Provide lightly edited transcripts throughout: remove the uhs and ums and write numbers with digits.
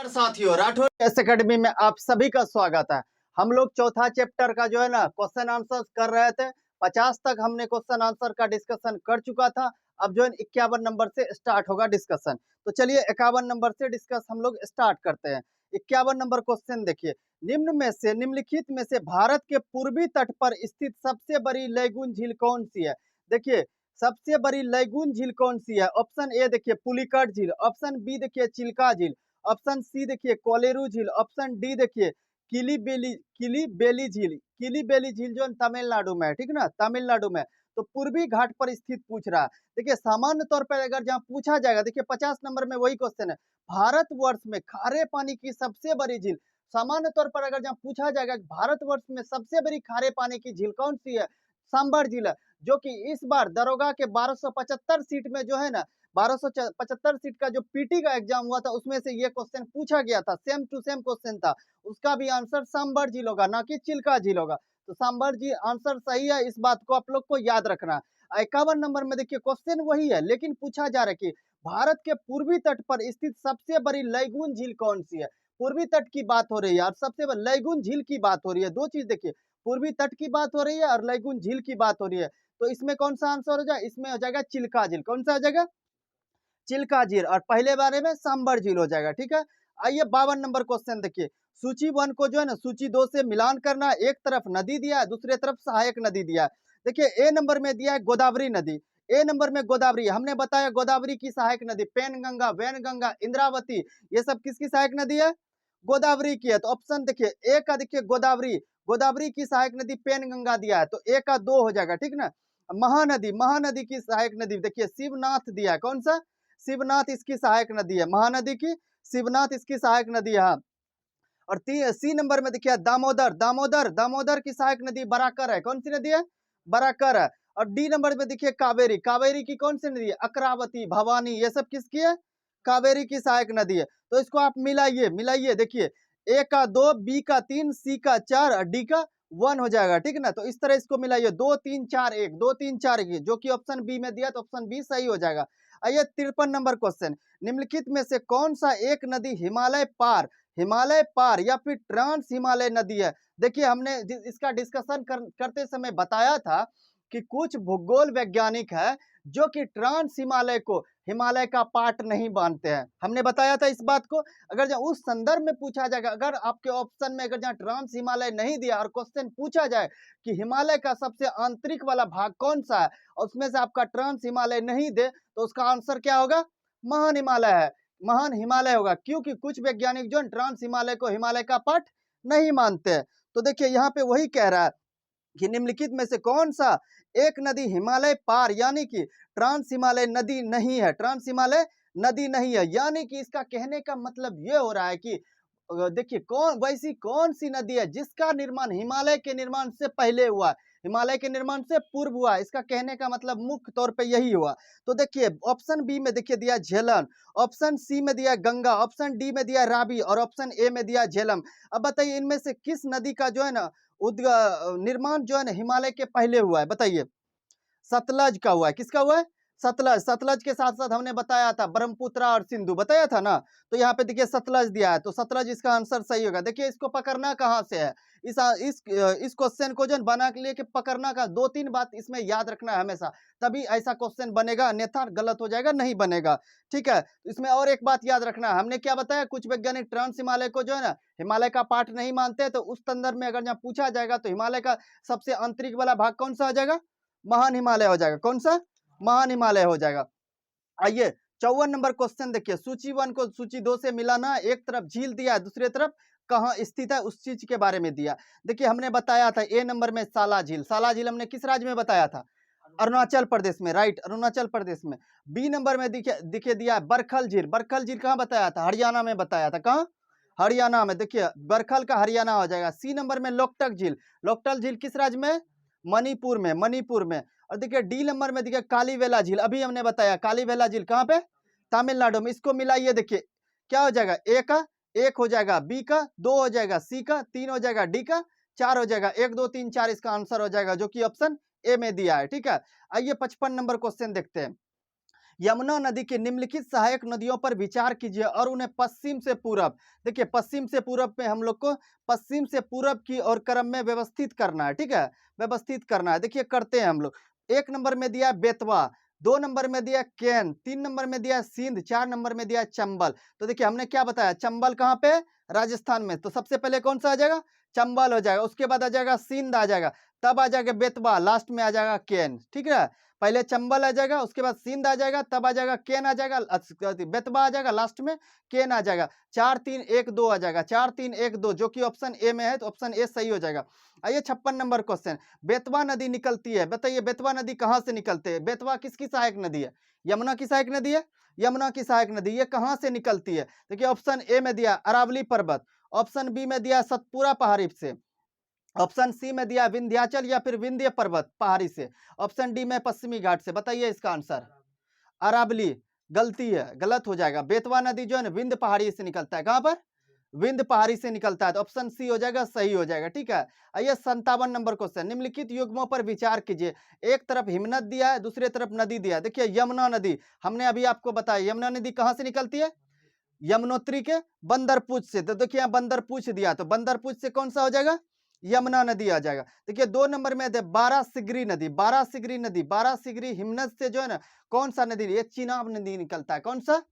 नमस्कार साथियों, Rathore S academy में आप सभी का स्वागत है। हम लोग चौथा चैप्टर का जो है ना क्वेश्चन आंसर कर रहे थे। 50 तक हमने क्वेश्चन आंसर का डिस्कशन कर चुका था। अब जो है 51 नंबर से स्टार्ट होगा डिस्कशन। तो चलिए 51 नंबर से डिस्कस हम लोग स्टार्ट करते हैं। 51 नंबर क्वेश्चन देखिए, निम्नलिखित में से भारत के पूर्वी तट पर स्थित सबसे बड़ी लैगून झील कौन सी है। देखिए सबसे बड़ी लैगून झील कौन सी है। ऑप्शन ए देखिए पुलिकट झील, ऑप्शन बी देखिए चिल्का झील, ऑप्शन सी देखिए कोलेरू झील, ऑप्शन डी देखिए किलीबेली झील जो तमिलनाडु में है, ठीक ना, तमिलनाडु में। तो पूर्वी घाट पर स्थित पूछ रहा है। देखिए सामान्य तौर पर अगर जहां पूछा जाएगा, देखिए 50 नंबर में वही क्वेश्चन है, भारतवर्ष में खारे पानी की सबसे बड़ी झील। सामान्य तौर पर अगर जहां पूछा जाएगा भारतवर्ष में सबसे बड़ी खारे पानी की झील कौन सी है, सांबर झील है, जो कि इस बार दरोगा के 1275 सीट में जो है ना 1275 सीट का जो पीटी का एग्जाम हुआ था उसमें से ये क्वेश्चन पूछा गया था, सेम टू सेम क्वेश्चन था। उसका भी आंसर सांबर झील होगा, ना कि चिल्का झील होगा। तो सांबर झील आंसर सही है, इस बात को आप लोग को याद रखना है। 51 नंबर में देखिए क्वेश्चन वही है, लेकिन पूछा जा रहा है कि भारत के पूर्वी तट पर स्थित सबसे बड़ी लैगून झील कौन सी है। पूर्वी तट की बात हो रही है और सबसे बड़ी लैगून झील की बात हो रही है। दो चीज देखिए, पूर्वी तट की बात हो रही है और लैगून झील की बात हो रही है। तो इसमें कौन सा आंसर हो जाएगा, इसमें हो जाएगा चिल्का झील। कौन सा हो जाएगा, चिल्का झील। और पहले बारे में सांबर झील हो जाएगा, ठीक है। आइए 52 नंबर क्वेश्चन देखिए, सूची 1 को जो है ना सूची 2 से मिलान करना। एक तरफ नदी दिया है, दूसरे तरफ सहायक नदी दिया है। देखिए ए नंबर में दिया है गोदावरी नदी। ए नंबर में गोदावरी, हमने बताया गोदावरी की सहायक नदी पेनगंगा, वैनगंगा, इंद्रावती, ये सब किसकी सहायक नदी है, गोदावरी की है। तो ऑप्शन देखिए ए का देखिए गोदावरी, गोदावरी की सहायक नदी पेनगंगा दिया है, तो ए का 2 हो जाएगा, ठीक ना। महानदी, महानदी की सहायक नदी देखिए शिवनाथ दिया है। कौन सा, शिवनाथ इसकी सहायक नदी है, महानदी की शिवनाथ इसकी सहायक नदी है। और सी नंबर में देखिए दामोदर, दामोदर, दामोदर की सहायक नदी बराकर है। कौन सी नदी है, बराकर है। और डी नंबर में देखिए कावेरी, कावेरी की कौन सी नदी है, अकरावती, भवानी, ये सब किसकी है, कावेरी की सहायक नदी है। तो इसको आप मिलाइए, मिलाइए देखिए ए का 2, बी का 3, सी का 4 और डी का 1 हो जाएगा, ठीक है ना। तो इस तरह इसको मिलाइए 2 3 4 1, 2 3 4 1, जो कि ऑप्शन बी में दिया तो ऑप्शन बी सही हो जाएगा। आइए 53 नंबर क्वेश्चन, निम्नलिखित में से कौन सा एक नदी हिमालय पार, हिमालय पार या फिर ट्रांस हिमालय नदी है। देखिए हमने इसका डिस्कशन करते समय बताया था कि कुछ भूगोल वैज्ञानिक है जो कि ट्रांस हिमालय को हिमालय का पार्ट नहीं मानते हैं। हमने बताया था इस बात को। अगर जब उस संदर्भ में पूछा जाएगा, अगर आपके ऑप्शन में अगर जहाँ ट्रांस हिमालय नहीं दिया और क्वेश्चन पूछा जाए कि हिमालय का सबसे आंतरिक वाला भाग कौन सा है और उसमें से आपका ट्रांस हिमालय नहीं दे, तो उसका आंसर क्या होगा, महान हिमालय है, महान हिमालय होगा। क्योंकि कुछ वैज्ञानिक जो ट्रांस हिमालय को हिमालय का पार्ट नहीं मानते हैं। तो देखिए यहाँ पे वही कह रहा है कि निम्नलिखित में से कौन सा एक नदी हिमालय पार यानी कि ट्रांस हिमालय नदी नहीं है, ट्रांस हिमालय नदी नहीं है। यानी कि इसका कहने का मतलब ये हो रहा है कि देखिए कौन सी नदी है जिसका निर्माण हिमालय के निर्माण से पहले हुआ, हिमालय के निर्माण से पूर्व हुआ। इसका कहने का मतलब मुख्य तौर पे यही हुआ। तो देखिए ऑप्शन बी में देखिए दिया झेलम, ऑप्शन सी में दिया गंगा, ऑप्शन डी में दिया रावी और ऑप्शन ए में दिया झेलम। अब बताइए इनमें से किस नदी का जो है ना निर्माण जो है ना हिमालय के पहले हुआ है, बताइए। सतलज का हुआ है, किसका हुआ है, सतलज। सतलज के साथ साथ हमने बताया था ब्रह्मपुत्र और सिंधु बताया था ना। तो यहाँ पे देखिए सतलज दिया है, तो सतलज इसका आंसर सही होगा। देखिए इसको पकड़ना कहाँ से है, इस क्वेश्चन को जो बना के लिए कि पकड़ना का 2-3 बात इसमें याद रखना है हमेशा, तभी ऐसा क्वेश्चन बनेगा, अन्यथा गलत हो जाएगा, नहीं बनेगा, ठीक है। इसमें और एक बात याद रखना है, हमने क्या बताया, कुछ वैज्ञानिक ट्रांस हिमालय को जो है ना हिमालय का पार्ट नहीं मानते। तो उस संदर्भ में अगर यहाँ पूछा जाएगा तो हिमालय का सबसे आंतरिक वाला भाग कौन सा हो जाएगा, महान हिमालय हो जाएगा। कौन सा, महान हिमालय हो जाएगा। आइए 54 नंबर क्वेश्चन देखिए, सूची 1 को सूची 2 से मिलाना। एक तरफ झील दिया है, दूसरी तरफ कहाँ स्थित है उस चीज के बारे में दिया। देखिए हमने बताया था ए नंबर में साला झील, साला झील हमने किस राज्य में बताया था, अरुणाचल प्रदेश में, राइट, अरुणाचल प्रदेश में। बी नंबर में दिखे दिया है बरखल झील, बरखल झील कहाँ बताया था, हरियाणा में बताया था। कहाँ, हरियाणा में, देखिए बरखल का हरियाणा हो जाएगा। सी नंबर में लोकटक झील, लोकटक झील किस राज्य में, मणिपुर में, मणिपुर में। और देखिए डी नंबर में देखिए कालीवेला झील, अभी हमने बताया कालीवेला झील कहाँ पे, तमिलनाडु में। इसको मिलाइए देखिए क्या हो जाएगा, ए का 1 हो जाएगा, बी का 2 हो जाएगा, सी का 3 हो जाएगा, डी का 4 हो जाएगा। 1 2 3 4 इसका आंसर हो जाएगा, जो कि ऑप्शन ए में दिया है, ठीक है। आइए 55 नंबर क्वेश्चन देखते हैं। यमुना नदी की निम्नलिखित सहायक नदियों पर विचार कीजिए और उन्हें पश्चिम से पूरब, देखिए पश्चिम से पूरब में हम लोग को पश्चिम से पूरब की और क्रम में व्यवस्थित करना है, ठीक है, व्यवस्थित करना है। देखिए करते हैं हम लोग। 1 नंबर में दिया है बेतवा, 2 नंबर में दिया है केन, 3 नंबर में दिया है सिंध, 4 नंबर में दिया है चंबल। तो देखिए हमने क्या बताया, चंबल कहाँ पे, राजस्थान में, तो सबसे पहले कौन सा आ जाएगा, चंबल हो जाएगा, उसके बाद आ जाएगा सिंध आ जाएगा, तब आ जाएगा बेतवा, लास्ट में आ जाएगा केन, ठीक है। पहले चंबल आ जाएगा, उसके बाद सिंध आ जाएगा, तब आ जाएगा केन आ जाएगा, बेतवा आ जाएगा, लास्ट में केन आ जाएगा। 4 3 1 2 आ जाएगा, 4 3 1 2, जो कि ऑप्शन ए में है, तो ऑप्शन ए सही हो जाएगा। आइए 56 नंबर क्वेश्चन, बेतवा नदी निकलती है, बताइए बेतवा नदी कहाँ से निकलती है, बेतवा किसकी सहायक नदी है, यमुना की सहायक नदी है, यमुना की सहायक नदी, ये कहाँ से निकलती है, देखिए ऑप्शन ए में दिया अरावली पर्वत, ऑप्शन बी में दिया सतपुरा पहाड़ी से, ऑप्शन सी में दिया विंध्याचल या फिर विंध्य पर्वत पहाड़ी से, ऑप्शन डी में पश्चिमी घाट से। बताइए इसका आंसर, अरावली, गलती है, गलत हो जाएगा। बेतवा नदी जो है ना विंध्य पहाड़ी से निकलता है, कहां पर, विंध्य पहाड़ी से निकलता है, तो ऑप्शन सी हो जाएगा, सही हो जाएगा, ठीक है। आइए 57 नंबर क्वेश्चन, निम्नलिखित युग्मों पर विचार कीजिए। एक तरफ हिमनद दिया है, दूसरे तरफ नदी दिया है। देखिए यमुना नदी, हमने अभी आपको बताया यमुना नदी कहां से निकलती है, यमुनोत्री के बंदरपूछ से, तो देखिए यहाँ बंदरपूछ दिया, तो बंदरपूछ से कौन सा हो जाएगा, यमुना नदी आ जाएगा। देखिए 2 नंबर में बारह सिगरी नदी, बारह सिगरी नदी, बारह सिगरी हिमनद से जो है ना कौन सा नदी, ये चिनाब नदी निकलता है, कौन सा,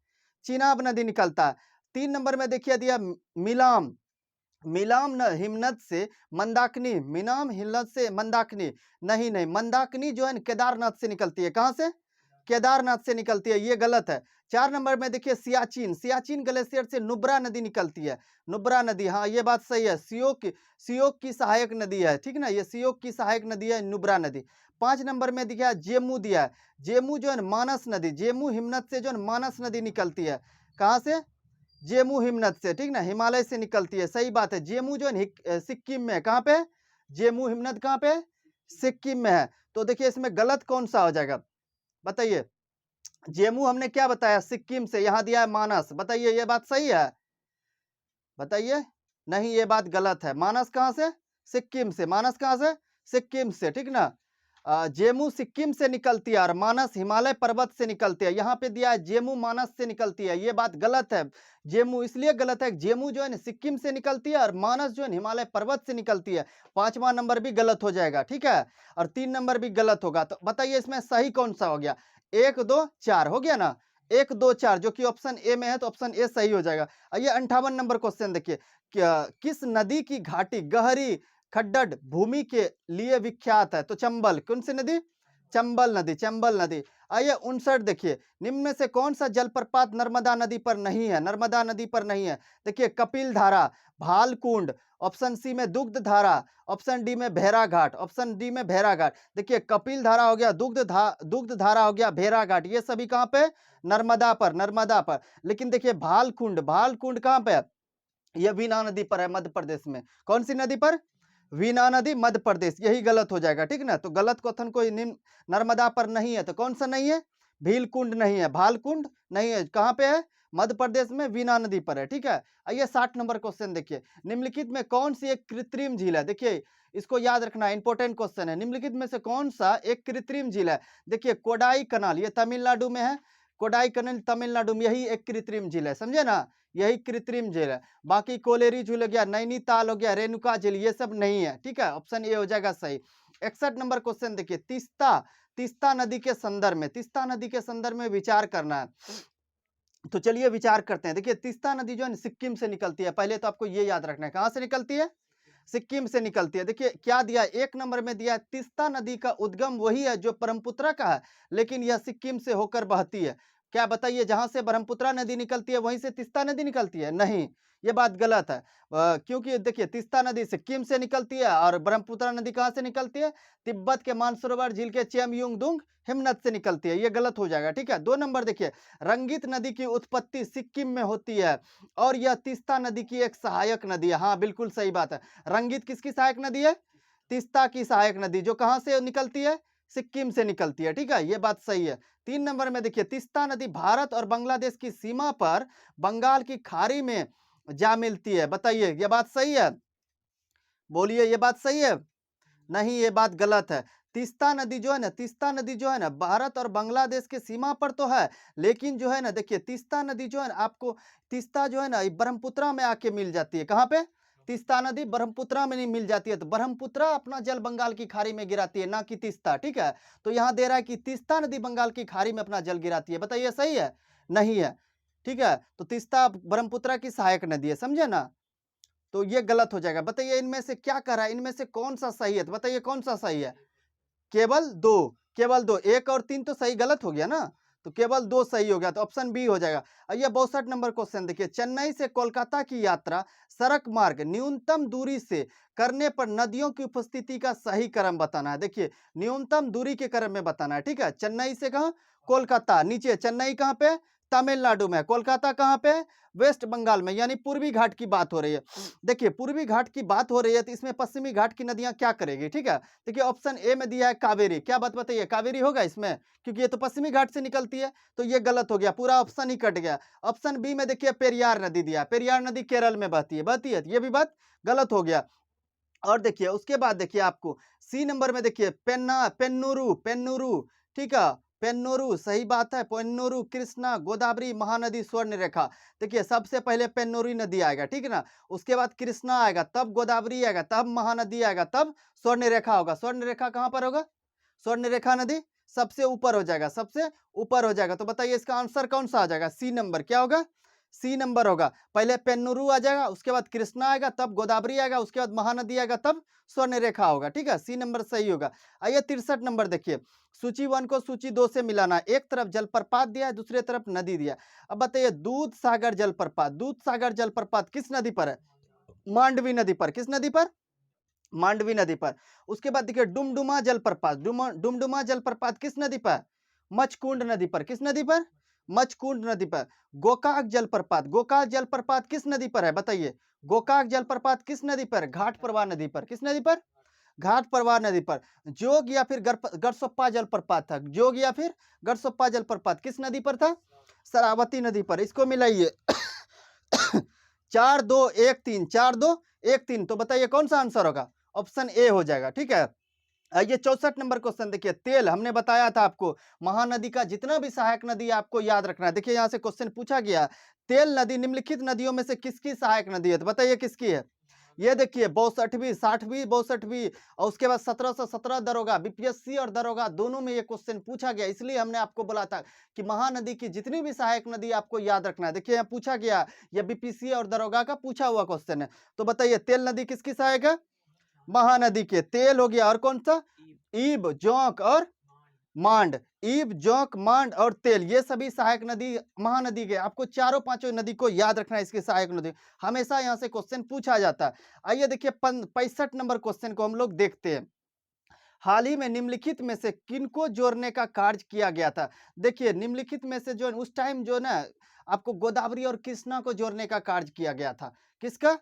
चिनाब नदी निकलता है। 3 नंबर में देखिए दिया मिलाम, मिलाम न हिमनद से मंदाकिनी, मिलाम हिमनद से मंदाकिनी, नहीं नहीं, मंदाकिनी जो है केदारनाथ से निकलती है, कहां से, केदारनाथ से निकलती है, ये गलत है। 4 नंबर में देखिए सियाचिन, सियाचिन ग्लेशियर से नुब्रा नदी निकलती है, नुब्रा नदी, हाँ ये बात सही है, सियोक की सहायक नदी है, ठीक ना, ये सियोक की सहायक नदी है नुब्रा नदी। 5 नंबर में दिया जेमू दिया है, जेमू जो है मानस नदी, जेमू हिमनद से जो है मानस नदी निकलती है, कहाँ से, जेमू हिमनद से, ठीक ना, हिमालय से निकलती है, सही बात है। जेमू जो है सिक्किम में, कहाँ पे, जेमू हिमनद कहाँ पे, सिक्किम में है। तो देखिए इसमें गलत कौन सा हो जाएगा, बताइए, जेमू हमने क्या बताया, सिक्किम से, यहां दिया है मानस, बताइए ये बात सही है, बताइए, नहीं ये बात गलत है। मानस कहां से, सिक्किम से, मानस कहां से, सिक्किम से, ठीक ना। जेमू सिक्किम से निकलती है और मानस हिमालय पर्वत से निकलती है, यहाँ पे दिया है जेमू मानस से निकलती है, ये बात गलत है। जेमू इसलिए गलत है, जेमू जो है सिक्किम से निकलती है और मानस जो है हिमालय पर्वत से निकलती है। 5वां नंबर भी गलत हो जाएगा, ठीक है, और 3 नंबर भी गलत होगा। तो बताइए इसमें सही कौन सा हो गया, 1 2 4 हो गया ना, 1 2 4, जो कि ऑप्शन ए में है, तो ऑप्शन ए सही हो जाएगा। आइए 58 नंबर क्वेश्चन देखिए, किस नदी की घाटी गहरी खड्डड़ भूमि के लिए विख्यात है, तो चंबल, कौन सी नदी, चंबल नदी, चंबल नदी। आइए 59 देखिए, निम्न में से कौन सा जलप्रपात नर्मदा नदी पर नहीं है, नर्मदा नदी पर नहीं है। देखिए कपिल धारा, भालकुंड, ऑप्शन सी में दुग्ध धारा, ऑप्शन डी में भेरा घाट, ऑप्शन डी में भेरा घाट। देखिए कपिल धारा हो गया, दुग्ध धारा हो गया, भेरा घाट, ये सभी कहां पे, नर्मदा पर, नर्मदा पर। लेकिन देखिए भालकुंड, भालकुंड कहां पे है, यह वीना नदी पर है, मध्य प्रदेश में। कौन सी नदी पर, वीना नदी, मध्य प्रदेश, यही गलत हो जाएगा, ठीक ना। तो गलत क्वेश्चन कोई नर्मदा पर नहीं है, तो कौन सा नहीं है, भीलकुंड नहीं है, भालकुंड नहीं है, कहां पे है, मध्य प्रदेश में वीना नदी पर है, ठीक है। आइए 60 नंबर क्वेश्चन देखिए, निम्नलिखित में कौन सी एक कृत्रिम झील है, देखिए इसको याद रखना, इंपॉर्टेंट क्वेश्चन है। निम्नलिखित में से कौन सा एक कृत्रिम झील है, देखिए कोडाई कनाल, ये तमिलनाडु में है, कोडाई कनाल तमिलनाडु में, यही एक कृत्रिम झील है, समझे ना, यही कृत्रिम झील है। बाकी कोलेरी झील हो गया, नैनीताल हो गया, रेणुका झील, ये सब नहीं है, ठीक है, ऑप्शन ए हो जाएगा सही। 61 नंबर क्वेश्चन देखिए, तीस्ता, तीस्ता नदी के संदर्भ में, तीस्ता नदी के संदर्भ में विचार करना है, तो चलिए विचार करते हैं। देखिए तीस्ता नदी जो है सिक्किम से निकलती है, पहले तो आपको ये याद रखना है, कहां से निकलती है, सिक्किम से निकलती है। देखिए क्या दिया, 1 नंबर में दिया तीस्ता नदी का उद्गम वही है जो ब्रह्मपुत्र का है, लेकिन यह सिक्किम से होकर बहती है। क्या बताइए, जहां से ब्रह्मपुत्र नदी निकलती है वहीं से तीस्ता नदी निकलती है, नहीं, ये बात गलत है। क्योंकि देखिए तीस्ता नदी सिक्किम से निकलती है और ब्रह्मपुत्र नदी कहां से निकलती है, तिब्बत के मानसरोवर झील के चेमयुंगदुंग हिमनद से निकलती है, ये गलत हो जाएगा, ठीक है। 2 नंबर देखिए, रंगित नदी की उत्पत्ति सिक्किम में होती है और यह तीस्ता नदी की एक सहायक नदी है, हाँ बिल्कुल सही बात है। रंगित किसकी सहायक नदी है, तीस्ता की सहायक नदी, जो कहां से निकलती है, सिक्किम से निकलती है, ठीक है, ये बात सही है। 3 नंबर में देखिए, तीस्ता नदी भारत और बांग्लादेश की सीमा पर बंगाल की खाड़ी में जा मिलती है, बताइए ये बात सही है, बोलिए ये बात सही है, नहीं ये बात गलत है। तीस्ता नदी जो है ना, तीस्ता नदी जो है ना, भारत और बांग्लादेश के सीमा पर तो है, लेकिन जो है ना देखिए तीस्ता नदी जो है ना आपको, तीस्ता जो है ना ये ब्रह्मपुत्रा में आके मिल जाती है। कहाँ पे? तीस्ता नदी ब्रह्मपुत्रा में नहीं मिल जाती है, तो ब्रह्मपुत्रा अपना जल बंगाल की खाड़ी में गिराती है, ना कि तीस्ता, ठीक है। तो यहाँ दे रहा है कि तीस्ता नदी बंगाल की खाड़ी में अपना जल गिराती है, बताइए सही है? नहीं है, ठीक है। तो तीस्ता ब्रह्मपुत्रा की सहायक नदी है, समझे ना? तो ये गलत हो जाएगा। बताइए इनमें से क्या कह रहा है, इनमें से कौन सा सही है? तो बताइए कौन सा सही है? केवल 2, केवल 2, 1 और 3 तो सही गलत हो गया ना, तो केवल 2 सही हो गया, तो ऑप्शन बी हो जाएगा। आइए 62 नंबर क्वेश्चन देखिए, चेन्नई से कोलकाता की यात्रा सड़क मार्ग न्यूनतम दूरी से करने पर नदियों की उपस्थिति का सही क्रम बताना है। देखिए न्यूनतम दूरी के क्रम में बताना है, ठीक है। चेन्नई से कहाँ? कोलकाता, नीचे चेन्नई कहाँ पे? तमिलनाडु में, कोलकाता कहाँ पे? वेस्ट बंगाल में, यानी पूर्वी घाट की बात हो रही है। देखिए पूर्वी घाट की बात हो रही है, तो इसमें पश्चिमी घाट की नदियां क्या करेगी, ठीक है। देखिए ऑप्शन ए में दिया है कावेरी, क्या बात बताइए, कावेरी होगा इसमें? क्योंकि ये तो पश्चिमी घाट से निकलती है, तो ये गलत हो गया, पूरा ऑप्शन ही कट गया। ऑप्शन बी में देखिए पेरियार नदी दिया, पेरियार नदी केरल में बहती है, बहती है, ये भी बात गलत हो गया। और देखिए उसके बाद देखिए आपको सी नंबर में देखिए पेन्ना, पेन्नूरू, पेन्नूरू, ठीक है, पेन्नूरू सही बात है, पेन्नूरू, कृष्णा, गोदावरी, महानदी, स्वर्ण रेखा। देखिए सबसे पहले पेन्नूरी नदी आएगा, ठीक है ना, उसके बाद कृष्णा आएगा, तब गोदावरी आएगा, तब महानदी आएगा, तब स्वर्ण रेखा होगा। स्वर्ण रेखा कहाँ पर होगा? स्वर्ण रेखा नदी सबसे ऊपर हो जाएगा, सबसे ऊपर हो जाएगा। तो बताइए इसका आंसर कौन सा आ जाएगा? सी नंबर, क्या होगा? सी नंबर होगा। पहले पेन्नूरू आ जाएगा, उसके बाद कृष्णा आएगा, तब गोदावरी आएगा, उसके बाद महानदी आएगा, तब स्वर्ण रेखा होगा, ठीक है। सी नंबर सही होगा। आइए 63 नंबर देखिए, सूची 1 को सूची 2 से मिलाना है। एक तरफ जलप्रपात दिया है, दूसरी तरफ नदी दिया है। अब बताइए दूध सागर जलप्रपात, दूध सागर जलप्रपात किस नदी पर है? मांडवी नदी पर। किस नदी पर? मांडवी नदी पर। उसके बाद देखिए डुमडुमा जलप्रपात, डुमडुमा जलप्रपात किस नदी पर? मचकुंड नदी पर। किस नदी पर? मचकुंड नदी पर। गोकाक जलप्रपात, गोकाक जलप्रपात किस नदी पर है बताइए? गोकाक जलप्रपात किस नदी पर? घाट प्रवाह नदी पर। किस नदी पर? घाट प्रवाह नदी पर। जोग या फिर गरसोप्पा जलप्रपात था, जोग या फिर गरसोप्पा जलप्रपात किस नदी पर था? शरावती नदी पर। इसको मिलाइए 4 2 1 3, 4 2 1 3, तो बताइए कौन सा आंसर होगा? ऑप्शन ए हो जाएगा, ठीक है। आइए 64 नंबर क्वेश्चन देखिए, तेल हमने बताया था आपको महानदी का जितना भी सहायक नदी है आपको याद रखना है। देखिए यहाँ से क्वेश्चन पूछा गया, तेल नदी निम्नलिखित नदियों में से किसकी सहायक नदी है? तो बताइए किसकी है? ये देखिए 62वीं, 60वीं, 62वीं, और उसके बाद 1717 दरोगा, बीपीएससी और दरोगा दोनों में ये क्वेश्चन पूछा गया, इसलिए हमने आपको बोला था कि महानदी की जितनी भी सहायक नदी आपको याद रखना है। देखिए यहाँ पूछा गया, ये बीपीएससी और दरोगा का पूछा हुआ क्वेश्चन है। तो बताइए तेल नदी किसकी सहायक है? महानदी के। तेल हो गया, और कौन सा? ईब, जोंक और मांड। ईब, जोंक, मांड और तेल, ये सभी सहायक नदी महानदी के। आपको चारों पांचों नदी को याद रखना है, इसकी सहायक नदी हमेशा यहाँ से क्वेश्चन पूछा जाता है। आइए देखिए 65 नंबर क्वेश्चन को हम लोग देखते हैं। हाल ही में निम्नलिखित में से किनको जोड़ने का कार्य किया गया था? देखिए निम्नलिखित में से जो उस टाइम जो ना आपको गोदावरी और कृष्णा को जोड़ने का कार्य किया गया था। किसका?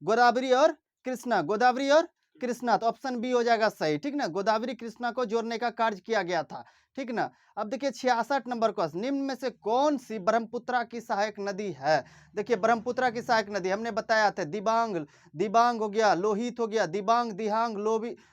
गोदावरी और कृष्णा, गोदावरी और कृष्णा, तो ऑप्शन बी हो जाएगा सही, ठीक ना, गोदावरी कृष्णा को जोड़ने का कार्य किया गया था, ठीक ना। अब देखिए 66 नंबर क्वेश्चन, निम्न में से कौन सी ब्रह्मपुत्रा की सहायक नदी है? देखिए ब्रह्मपुत्रा की सहायक नदी हमने बताया था, दिबांग, दिबांग हो गया, लोहित हो गया, दिबांग, दिहांग,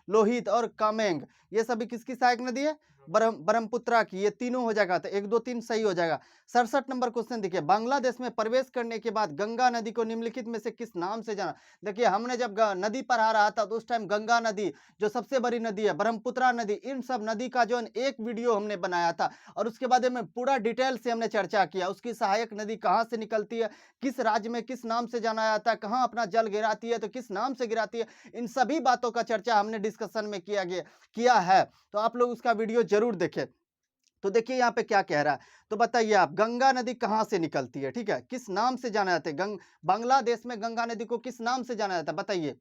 लोहित और कामेंग, ये सभी किसकी सहायक नदी है? ब्रह्मपुत्रा की। ये तीनों हो जाएगा, तो 1 2 3 सही हो जाएगा। 67 नंबर क्वेश्चन देखिए, बांग्लादेश में प्रवेश करने के बाद गंगा नदी को निम्नलिखित में से किस नाम से जाना? देखिए हमने जब नदी पढ़ा रहा था तो उस टाइम गंगा नदी जो सबसे बड़ी नदी है, ब्रह्मपुत्रा नदी, इन सब नदी का जो एक वीडियो हमने बनाया था, और उसके बाद में पूरा डिटेल से हमने चर्चा किया, उसकी सहायक नदी कहाँ से निकलती है, किस राज्य में किस नाम से जाना जाता है, कहाँ अपना जल गिराती है, तो किस नाम से गिराती है, इन सभी बातों का चर्चा हमने डिस्कशन में किया है। तो आप लोग उसका वीडियो जरूर देखें। तो देखिए यहाँ पे क्या कह रहा है, तो बताइए आप, गंगा नदी कहाँ से निकलती है, ठीक है, किस नाम से जाना जाता है? बांग्लादेश में गंगा नदी को किस नाम से जाना जाता है बताइए?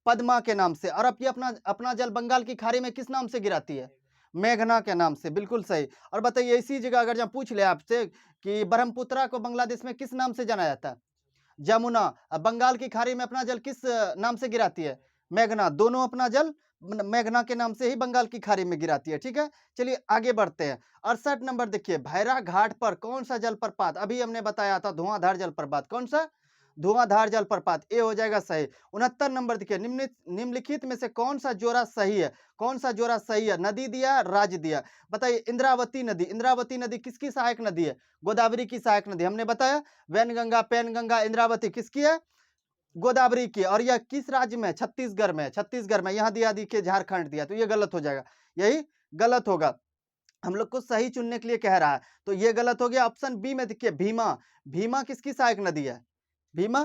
पद्मा के नाम से। और अब ये अपना अपना जल बंगाल की खाड़ी में किस नाम से गिराती है? मेघना के नाम से, बिल्कुल सही। और बताइए इसी जगह अगर जहाँ पूछ ले आपसे कि ब्रह्मपुत्रा को बांग्लादेश में किस नाम से जाना जाता है? जमुना। अब बंगाल की खाड़ी में अपना जल किस नाम से गिराती है? मेघना। दोनों अपना जल मेघना के नाम से ही बंगाल की खाड़ी में गिराती है, ठीक है। चलिए आगे बढ़ते हैं। 68 नंबर देखिए, भैरा घाट पर कौन सा जलप्रपात, अभी हमने बताया था धुआंधार जलप्रपात, कौन सा? धुआंधार जलप्रपात, ए हो जाएगा सही। 69 नंबर देखिए, निम्नलिखित में से कौन सा जोड़ा सही है? कौन सा जोड़ा सही है? नदी दिया, राज्य दिया। बताइए, इंद्रावती नदी, इंद्रावती नदी किसकी सहायक नदी है? गोदावरी की सहायक नदी। हमने बताया वैनगंगा, पैनगंगा, इंद्रावती किसकी है? गोदावरी की। और यह किस राज्य में? छत्तीसगढ़ में, छत्तीसगढ़ में। यहाँ दिया देखिए झारखंड दिया, तो ये गलत हो जाएगा, यही गलत होगा। हम लोग को सही चुनने के लिए कह रहा है, तो ये गलत हो गया। ऑप्शन बी में देखिए भीमा, भीमा किसकी सहायक नदी है? भीमा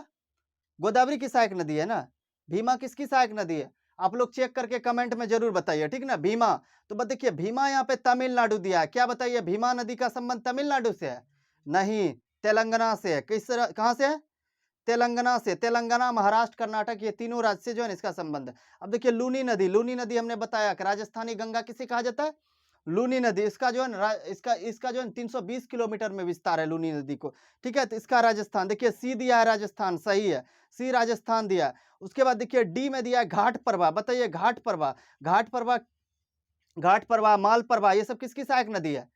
गोदावरी की सहायक नदी है ना। भीमा किसकी सहायक नदी है? आप लोग चेक करके कमेंट में जरूर बताइए, ठीक ना। भीमा, तो बस देखिए भीमा यहाँ पे तमिलनाडु दिया है। क्या बताइए, भीमा नदी का संबंध तमिलनाडु से है? नहीं, तेलंगाना से है। कहाँ से है? तेलंगाना से। तेलंगाना, महाराष्ट्र, कर्नाटक, ये तीनों राज्य से जो है इसका संबंध है। अब देखिए लूनी नदी, लूनी नदी हमने बताया कि राजस्थानी गंगा किसे कहा जाता है? लूनी नदी। इसका जो है ना इसका जो है 320 किलोमीटर में विस्तार है लूनी नदी को, ठीक है। तो इसका राजस्थान, देखिए सी दिया है राजस्थान, सही है, सी राजस्थान दिया है। उसके बाद देखिए डी में दिया है घाट प्रवाह। बताइए घाट प्रवाह, घाट प्रवाह, घाट प्रवाह, माल प्रवाह, ये सब किसकी सहायक नदी है?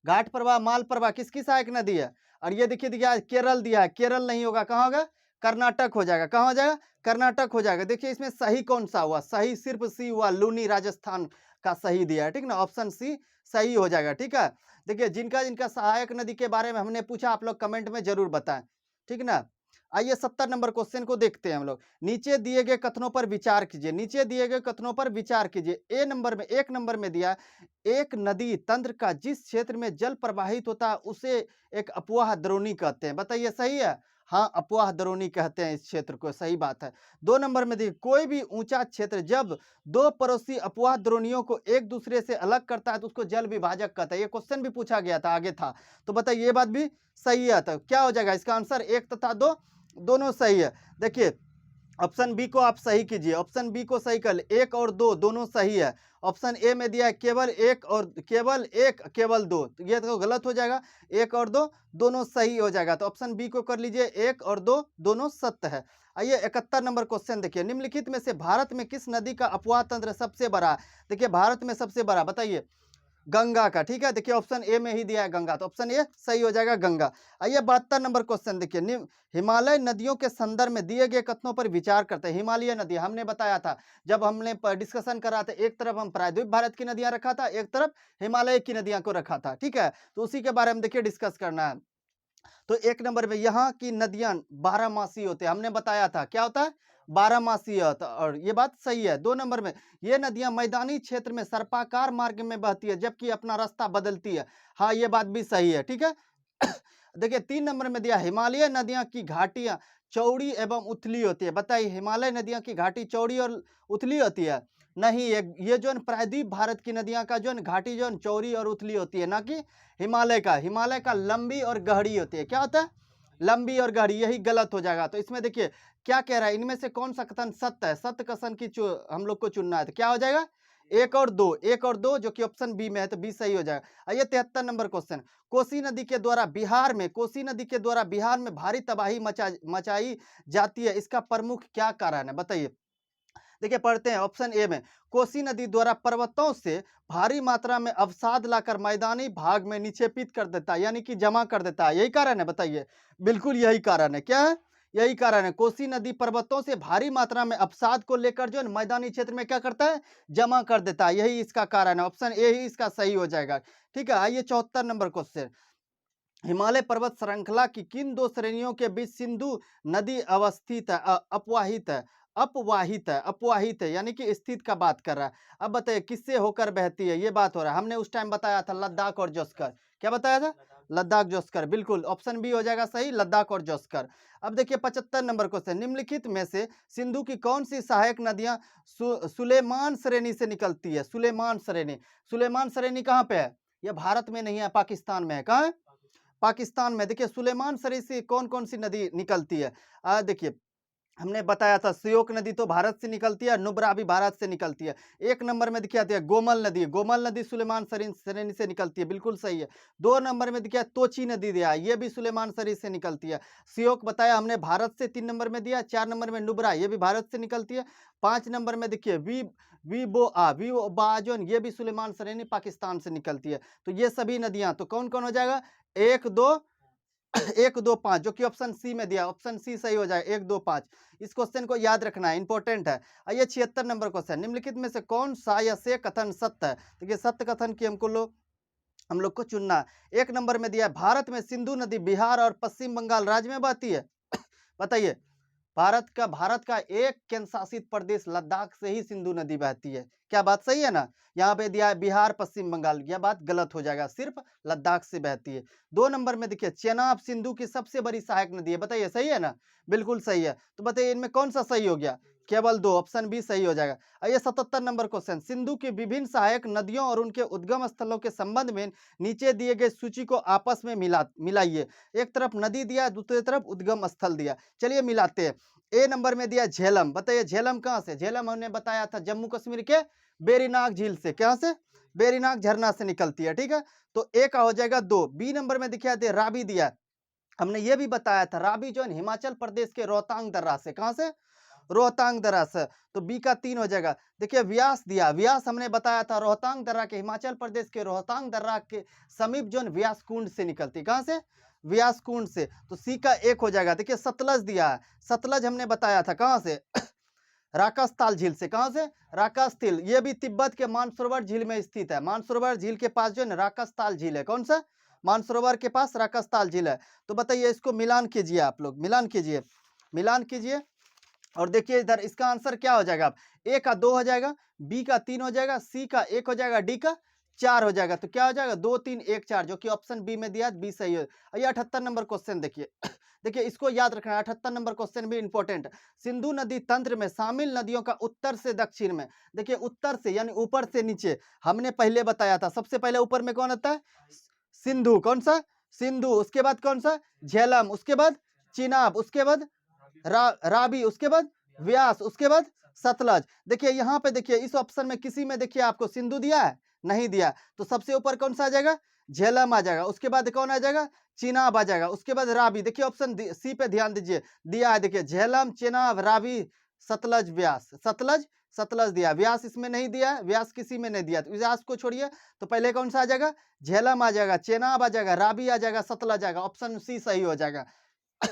घाट प्रवाह, माल प्रवाह किसकी सहायक नदी है? और ये देखिए दिया है केरल दिया है, केरल नहीं होगा, कहाँ होगा? कर्नाटक हो जाएगा। कहाँ हो जाएगा? कर्नाटक हो जाएगा। देखिए इसमें सही कौन सा हुआ? सही सिर्फ सी हुआ, लूनी राजस्थान का सही दिया है, ठीक ना। ऑप्शन सी सही हो जाएगा, ठीक है। देखिए जिनका जिनका सहायक नदी के बारे में हमने पूछा, आप लोग कमेंट में जरूर बताएं, ठीक ना। आइए 70 नंबर क्वेश्चन को देखते हैं हम लोग। नीचे दिए गए कथनों पर विचार कीजिए, नीचे दिए गए कथनों पर विचार कीजिए। ए नंबर में, एक नंबर में दिया, एक नदी तंत्र का जिस क्षेत्र में जल प्रवाहित होता है उसे एक अपवाह द्रोणी कहते हैं। बताइए सही है? हाँ, अपवाह द्रोणी कहते हैं इस क्षेत्र को, सही बात है। 2 नंबर में देखिए, कोई भी ऊंचा क्षेत्र जब दो पड़ोसी अपवाह द्रोणियों को एक दूसरे से अलग करता है तो उसको जल विभाजक कहता है। ये क्वेश्चन भी पूछा गया था, आगे था। तो बताइए ये बात भी सही है। तो क्या हो जाएगा इसका आंसर? 1 तथा 2 दोनों सही है। देखिए ऑप्शन बी को आप सही कीजिए, ऑप्शन बी को सही कर ले। 1 और 2 दोनों सही है। ऑप्शन ए में दिया है केवल 1 और केवल 2, तो ये तो गलत हो जाएगा। 1 और 2 दोनों सही हो जाएगा, तो ऑप्शन बी को कर लीजिए, 1 और 2 दोनों सत्य है। आइए 71 नंबर क्वेश्चन देखिए, निम्नलिखित में से भारत में किस नदी का अपवाह तंत्र सबसे बड़ा है? देखिए भारत में सबसे बड़ा, बताइए। गंगा का, ठीक है। देखिए ऑप्शन ए में ही दिया है गंगा, तो ऑप्शन ए सही हो जाएगा, गंगा। आइए 72 नंबर क्वेश्चन देखिए, हिमालय नदियों के संदर्भ में दिए गए कथनों पर विचार करते हैं। हिमालय नदी हमने बताया था, जब हमने डिस्कशन करा था, एक तरफ हम प्रायद्वीप भारत की नदियां रखा था, एक तरफ हिमालय की नदियां को रखा था, ठीक है। तो उसी के बारे में देखिए डिस्कस करना है। तो 1 नंबर में यहाँ की नदियां 12 होते हैं, हमने बताया था क्या होता है? 12 होता, और ये बात सही है। 2 नंबर में ये नदियां मैदानी क्षेत्र में सर्पाकार मार्ग में बहती है जबकि अपना रास्ता बदलती है। हाँ, ये बात भी सही है, ठीक है। देखिए 3 नंबर में दिया, हिमालय नदियां की घाटियां चौड़ी एवं उथली होती है। बताइए हिमालय नदियां की घाटी चौड़ी और उथली होती है? नहीं, ये जो है प्रायद्वीप भारत की नदियां का जो है घाटी जो है चौड़ी और उथली होती है, ना कि हिमालय का लंबी और गहरी होती है। क्या होता है? लंबी और गहरी, यही गलत हो जाएगा। तो इसमें देखिए क्या कह रहा है, इनमें से कौन सा कथन सत्य है? सत्य कथन की हम लोग को चुनना है, तो क्या हो जाएगा? 1 और 2, 1 और 2 जो कि ऑप्शन बी में है, तो बी सही हो जाएगा। आइए 73 नंबर क्वेश्चन, कोसी नदी के द्वारा बिहार में भारी तबाही मचाई जाती है, इसका प्रमुख क्या कारण है? बताइए। देखिए पढ़ते हैं ऑप्शन ए में, कोसी नदी द्वारा पर्वतों से भारी मात्रा में अवसाद लाकर मैदानी भाग में निक्षेपित कर देता है, यानी कि जमा कर देता है, यही कारण है? बताइए। बिल्कुल यही कारण है। क्या है? यही कारण है। कोसी नदी पर्वतों से भारी मात्रा में अवसाद को लेकर जो है मैदानी क्षेत्र में क्या करता है? जमा कर देता है, यही इसका कारण है। ऑप्शन ए ही इसका सही हो जाएगा, ठीक है। आइए 74 नंबर क्वेश्चन, हिमालय पर्वत श्रृंखला की किन 2 श्रेणियों के बीच सिंधु नदी अवस्थित है? अपवाहित है, यानी कि स्थित का बात कर रहा है। अब बताइए किससे होकर बहती है, ये बात हो रहा है। हमने उस टाइम बताया था लद्दाख और जोस्कर। क्या बताया था? लद्दाख जोस्कर, बिल्कुल ऑप्शन बी हो जाएगा सही, लद्दाख और जोस्कर। अब देखिए 75 नंबर क्वेश्चन, निम्नलिखित में से सिंधु की कौन सी सहायक नदियां सुलेमान श्रेणी से निकलती है? सुलेमान श्रेणी, सुलेमान श्रेणी कहाँ पे है? यह भारत में नहीं है, पाकिस्तान में है। कहाँ है? पाकिस्तान में। देखिए सुलेमान श्रेणी से कौन कौन सी नदी निकलती है? देखिए हमने बताया था श्योक नदी तो भारत से निकलती है, नुब्रा भी भारत से निकलती है। 1 नंबर में देखिए आती है गोमल नदी, गोमल नदी सुलेमान श्रेणी से निकलती है, बिल्कुल सही है। 2 नंबर में देखिए तोची नदी दिया, ये भी सुलेमान श्रेणी से निकलती है। श्योक बताया हमने भारत से 3 नंबर में दिया। 4 नंबर में नुब्रा, ये भी भारत से निकलती है। 5 नंबर में देखिए वीबोआ जो ये भी सुलेमान श्रेणी पाकिस्तान से निकलती है। तो ये सभी नदियां, तो कौन कौन हो जाएगा? 1, 2 1 2 5 जो कि ऑप्शन सी में दिया, ऑप्शन सी सही हो जाएगा 1 2 5। इस क्वेश्चन को याद रखना है, इंपॉर्टेंट है। आइए 76 नंबर क्वेश्चन, निम्नलिखित में से कौन सा या से कथन सत्य है? देखिए सत्य कथन की हम लोग को चुनना है। 1 नंबर में दिया है, भारत में सिंधु नदी बिहार और पश्चिम बंगाल राज्य में बहती है। बताइए, भारत का एक केंद्र शासित प्रदेश लद्दाख से ही सिंधु नदी बहती है। क्या बात सही है ना? यहाँ पे दिया है बिहार पश्चिम बंगाल, यह बात गलत हो जाएगा, सिर्फ लद्दाख से बहती है। 2 नंबर में देखिए, चेनाब सिंधु की सबसे बड़ी सहायक नदी है। बताइए सही है ना? बिल्कुल सही है। तो बताइए इनमें कौन सा सही हो गया? केवल 2, ऑप्शन बी सही हो जाएगा। आइए 77 नंबर क्वेश्चन, सिंधु की विभिन्न सहायक नदियों और उनके उद्गम स्थलों के संबंध में नीचे दिए गए सूची को आपस में मिलाइए। एक तरफ नदी दिया, दूसरी तरफ उद्गम स्थल दिया। चलिए मिलाते हैं। ए नंबर में दिया झेलम। बताइए झेलम कहाँ से? झेलम हमने बताया था जम्मू कश्मीर के बेरीनाग झील से। कहाँ से? बेरीनाग झरना से निकलती है, ठीक है। तो ए का हो जाएगा 2। बी नंबर में दिखा दे राबी दिया, हमने ये भी बताया था राबी जो है हिमाचल प्रदेश के रोहतांग दर्रा से। कहाँ से? रोहतांग दर्रा से। तो बी का 3 हो जाएगा। देखिए व्यास दिया, व्यास हमने बताया था रोहतांग दर्रा के, हिमाचल प्रदेश के रोहतांग दर्रा के समीप जो व्यास कुंड से निकलती। कहाँ से? व्यास कुंड से। तो सी का 1 हो जाएगा। देखिए सतलज दिया है, सतलज हमने बताया था कहाँ से? राकास्ताल झील से। कहाँ से? राकास्तिल। ये भी तिब्बत के मानसरोवर झील में स्थित है। मानसरोवर झील के पास जो है राकास्ताल झील है। कौन सा? मानसरोवर के पास राकास्ताल झील है। तो बताइए इसको मिलान कीजिए, आप लोग मिलान कीजिए, मिलान कीजिए और देखिए इधर इसका आंसर क्या हो जाएगा? ए का 2 हो जाएगा, बी का 3 हो जाएगा, सी का 1 हो जाएगा, डी का 4 हो जाएगा। तो क्या हो जाएगा? 2 3 1 4, जो कि ऑप्शन बी में दिया, बी सही है। आइए 78 नंबर क्वेश्चन देखिए। देखिए इसको याद रखना है, 78 नंबर क्वेश्चन भी इंपॉर्टेंट है। सिंधु नदी तंत्र में शामिल नदियों का उत्तर से दक्षिण में, देखिए उत्तर से यानी ऊपर से नीचे हमने पहले बताया था। सबसे पहले ऊपर में कौन आता है? सिंधु। कौन सा? सिंधु। उसके बाद कौन सा? झेलम। उसके बाद चिनाब। उसके बाद राबी। उसके बाद व्यास। उसके बाद सतलज। देखिए यहाँ पे देखिए इस ऑप्शन में किसी में देखिए आपको सिंधु दिया है? नहीं दिया। तो सबसे ऊपर कौन सा आ जाएगा? झेलम आ जाएगा। उसके बाद कौन आ जाएगा? चिनाब आ जाएगा। उसके बाद राबी। देखिए ऑप्शन सी पे ध्यान दीजिए, दिया है देखिए झेलम, चिनाब, राबी, सतलज, व्यास। सतलज, सतलज दिया, व्यास इसमें नहीं दिया, व्यास किसी में नहीं दिया। तो व्यास को छोड़िए, तो पहले कौन सा आ जाएगा? झेलम आ जाएगा, चेनाब आ जाएगा, राबी आ जाएगा, सतलज आएगा। ऑप्शन सी सही हो जाएगा।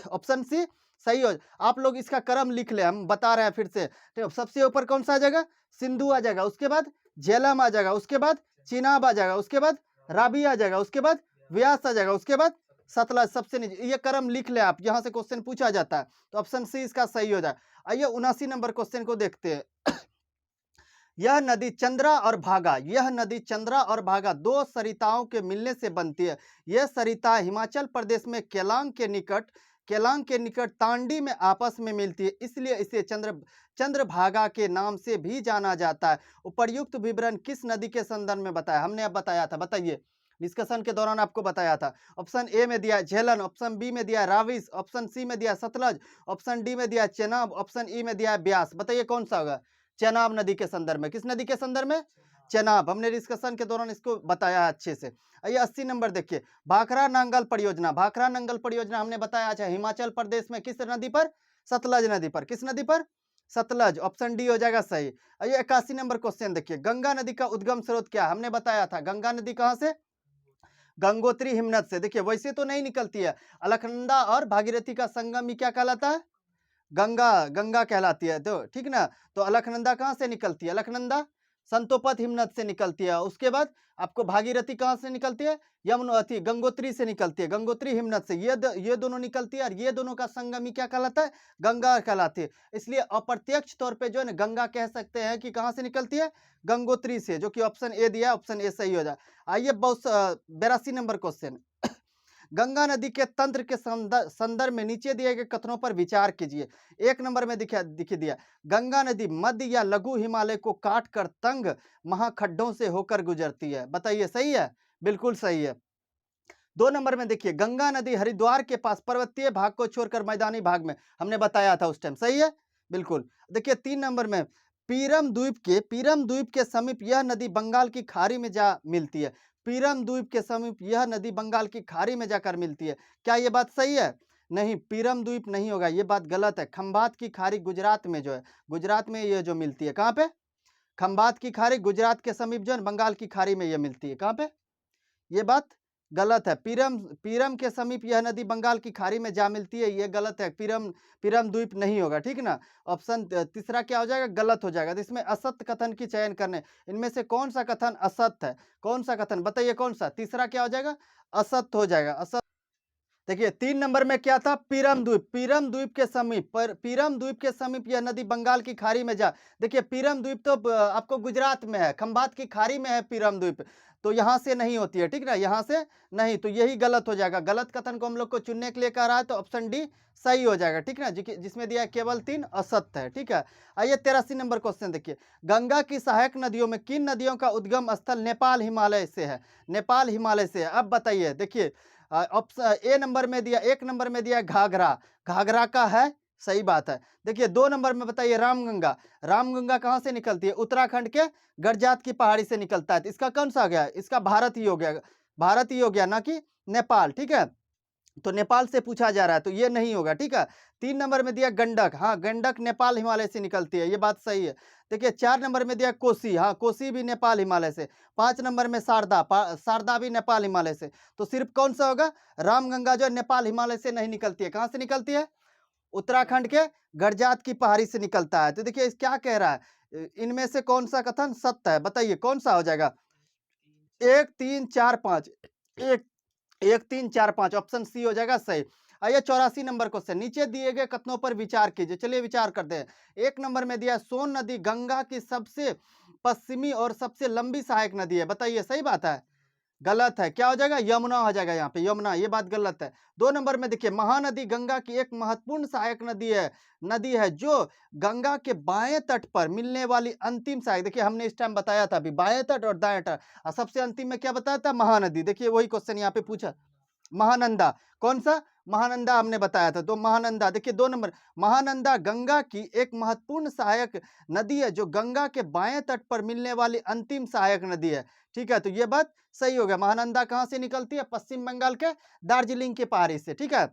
ऑप्शन सी सही हो। आप लोग इसका क्रम लिख ले, हम बता रहे हैं फिर से। तो सबसे ऊपर कौन सा आ जाएगा? सिंधु आ जाएगा। उसके बाद झेलम आ जाएगा। उसके बाद चिनाब आ जाएगा। उसके बाद राबी आ जाएगा। उसके बाद व्यास आ जाएगा। उसके बाद सतलज सबसे नीचे। ये क्रम लिख ले आप, यहाँ से क्वेश्चन पूछा जाता है। तो ऑप्शन सी इसका सही हो जाए। आइए 79 नंबर क्वेश्चन को देखते हैं। यह नदी चंद्रा और भागा, यह नदी चंद्रा और भागा दो सरिताओं के मिलने से बनती है। यह सरिता हिमाचल प्रदेश में केलांग के निकट तांडी में आपस में मिलती है, इसलिए इसे चंद्रभागा के नाम से भी जाना जाता है। उपर्युक्त विवरण किस नदी के संदर्भ में बताया? हमने अब बताया था, बताइए। डिस्कशन के दौरान आपको बताया था। ऑप्शन ए में दिया झेलन, ऑप्शन बी में दिया राविस, ऑप्शन सी में दिया सतलज, ऑप्शन डी में दिया चेनाब, ऑप्शन ई में दिया ब्यास। बताइए कौन सा होगा? चेनाब नदी के संदर्भ में। किस नदी के संदर्भ में? चेनाब। हमने डिस्कशन के दौरान इसको बताया अच्छे से। आइए 80 नंबर देखिए, भाखड़ा नांगल परियोजना। भाखड़ा नांगल परियोजना हमने बताया अच्छा हिमाचल प्रदेश में किस नदी पर? सतलज नदी पर। किस नदी पर? सतलज। ऑप्शन डी हो जाएगा सही। आइए 81 नंबर क्वेश्चन देखिए, गंगा नदी का उद्गम स्रोत क्या? हमने बताया था गंगा नदी कहाँ से? गंगोत्री हिमनद से। देखिए वैसे तो नहीं निकलती है, अलकनंदा और भागीरथी का संगम ही क्या कहलाता है? गंगा। गंगा कहलाती है। तो ठीक ना। तो अलकनंदा कहाँ से निकलती है? अलकनंदा संतोपत हिमनद से निकलती है। उसके बाद आपको भागीरथी कहाँ से निकलती है? यमुनोत्री गंगोत्री से निकलती है, गंगोत्री हिमनद से। ये दोनों निकलती है और ये दोनों का संगम ही क्या कहलाता है? गंगा कहलाती है। इसलिए अप्रत्यक्ष तौर पे जो है ना गंगा कह सकते हैं कि कहाँ से निकलती है? गंगोत्री से, जो कि ऑप्शन ए दिया, ऑप्शन ए सही हो जाए। आइए 82 नंबर क्वेश्चन, गंगा नदी के तंत्र के संदर्भ में नीचे दिए गए कथनों पर विचार कीजिए। 1 नंबर में दिखी दिया, गंगा नदी मध्य या लघु हिमालय को काट कर तंग महाखड्डों से होकर गुजरती है। बताइए सही है? बिल्कुल सही है। 2 नंबर में देखिए, गंगा नदी हरिद्वार के पास पर्वतीय भाग को छोड़कर मैदानी भाग में, हमने बताया था उस टाइम। सही है? बिल्कुल। देखिए 3 नंबर में, पीरम द्वीप के समीप यह नदी बंगाल की खाड़ी में जा मिलती है। पीरम द्वीप के समीप यह नदी बंगाल की खाड़ी में जाकर मिलती है। क्या ये बात सही है? नहीं, पीरम द्वीप नहीं होगा, ये बात गलत है। खंभात की खाड़ी गुजरात में जो है, गुजरात में ये जो मिलती है, कहाँ पे? खंभात की खाड़ी गुजरात के समीप जो है बंगाल की खाड़ी में ये मिलती है। कहाँ पे? ये बात गलत है। पीरम पीरम के समीप यह नदी बंगाल की खाड़ी में जा मिलती है, ये गलत है। पीरम पीरम द्वीप नहीं होगा, ठीक ना। ऑप्शन तीसरा क्या हो जाएगा, गलत हो जाएगा। तो इसमें असत्य कथन की चयन करने, इनमें से कौन सा कथन असत्य है, कौन सा कथन बताइए, कौन सा तीसरा क्या हो जाएगा, असत्य हो जाएगा, असत्य। देखिए 3 नंबर में क्या था, पीरम द्वीप, पीरम द्वीप के समीप, पर पीरम द्वीप के समीप यह नदी बंगाल की खाड़ी में जा। देखिए पीरम द्वीप तो आपको गुजरात में है, खंभात की खाड़ी में है पीरम द्वीप, तो यहाँ से नहीं होती है, ठीक ना, यहाँ से नहीं, तो यही गलत हो जाएगा। गलत कथन को हम लोग को चुनने के लिए कह रहा है, तो ऑप्शन डी सही हो जाएगा, ठीक ना, जिसमें दिया है केवल 3 असत्य है, ठीक है। आइए 83 नंबर क्वेश्चन देखिए, गंगा की सहायक नदियों में किन नदियों का उद्गम स्थल नेपाल हिमालय से है, नेपाल हिमालय से है। अब बताइए, देखिए ऑप्शन ए नंबर में दिया, 1 नंबर में दिया घाघरा, घाघरा का है, सही बात है। देखिए 2 नंबर में बताइए रामगंगा, रामगंगा कहाँ से निकलती है, उत्तराखंड के गड़जात की पहाड़ी से निकलता है, तो इसका कौन सा हो गया, इसका भारत ही हो गया, भारत ही हो गया, ना कि नेपाल, ठीक है। तो नेपाल से पूछा जा रहा है, तो ये नहीं होगा, ठीक है। 3 नंबर में दिया गंडक, हाँ गंडक नेपाल हिमालय से निकलती है, ये बात सही है। देखिए 4 नंबर में दिया कोसी, हाँ कोसी भी नेपाल हिमालय से। 5 नंबर में शारदा, शारदा भी नेपाल हिमालय से। तो सिर्फ कौन सा होगा, रामगंगा जो नेपाल हिमालय से नहीं निकलती है, कहाँ से निकलती है, उत्तराखंड के गड़जात की पहाड़ी से निकलता है। तो देखिए क्या कह रहा है, इनमें से कौन सा कथन सत्य है, बताइए कौन सा हो जाएगा, 1 3 4 5, एक 1 3 4 5, ऑप्शन सी हो जाएगा सही। आइए 84 नंबर क्वेश्चन, नीचे दिए गए कथनों पर विचार कीजिए, चलिए विचार करते हैं। 1 नंबर में दिया सोन नदी गंगा की सबसे पश्चिमी और सबसे लंबी सहायक नदी है, बताइए सही बात है, गलत है, क्या हो जाएगा, यमुना हो जाएगा, यहाँ पे यमुना, ये बात गलत है। 2 नंबर में देखिए महानदी गंगा की एक महत्वपूर्ण सहायक नदी है जो गंगा के बाएं तट पर मिलने वाली अंतिम सहायक, देखिए हमने इस टाइम बताया था अभी बाएं तट और दाएं तट, और सबसे अंतिम में क्या बताया था, महानदी। देखिए वही क्वेश्चन यहाँ पे पूछा, महानंदा, कौन सा, महानंदा हमने बताया था, तो महानंदा। देखिए 2 नंबर, महानंदा गंगा की एक महत्वपूर्ण सहायक नदी है जो गंगा के बाएं तट पर मिलने वाली अंतिम सहायक नदी है, ठीक है। तो ये बात सही हो गया, महानंदा कहाँ से निकलती है, पश्चिम बंगाल के दार्जिलिंग की पहाड़ी से, ठीक है।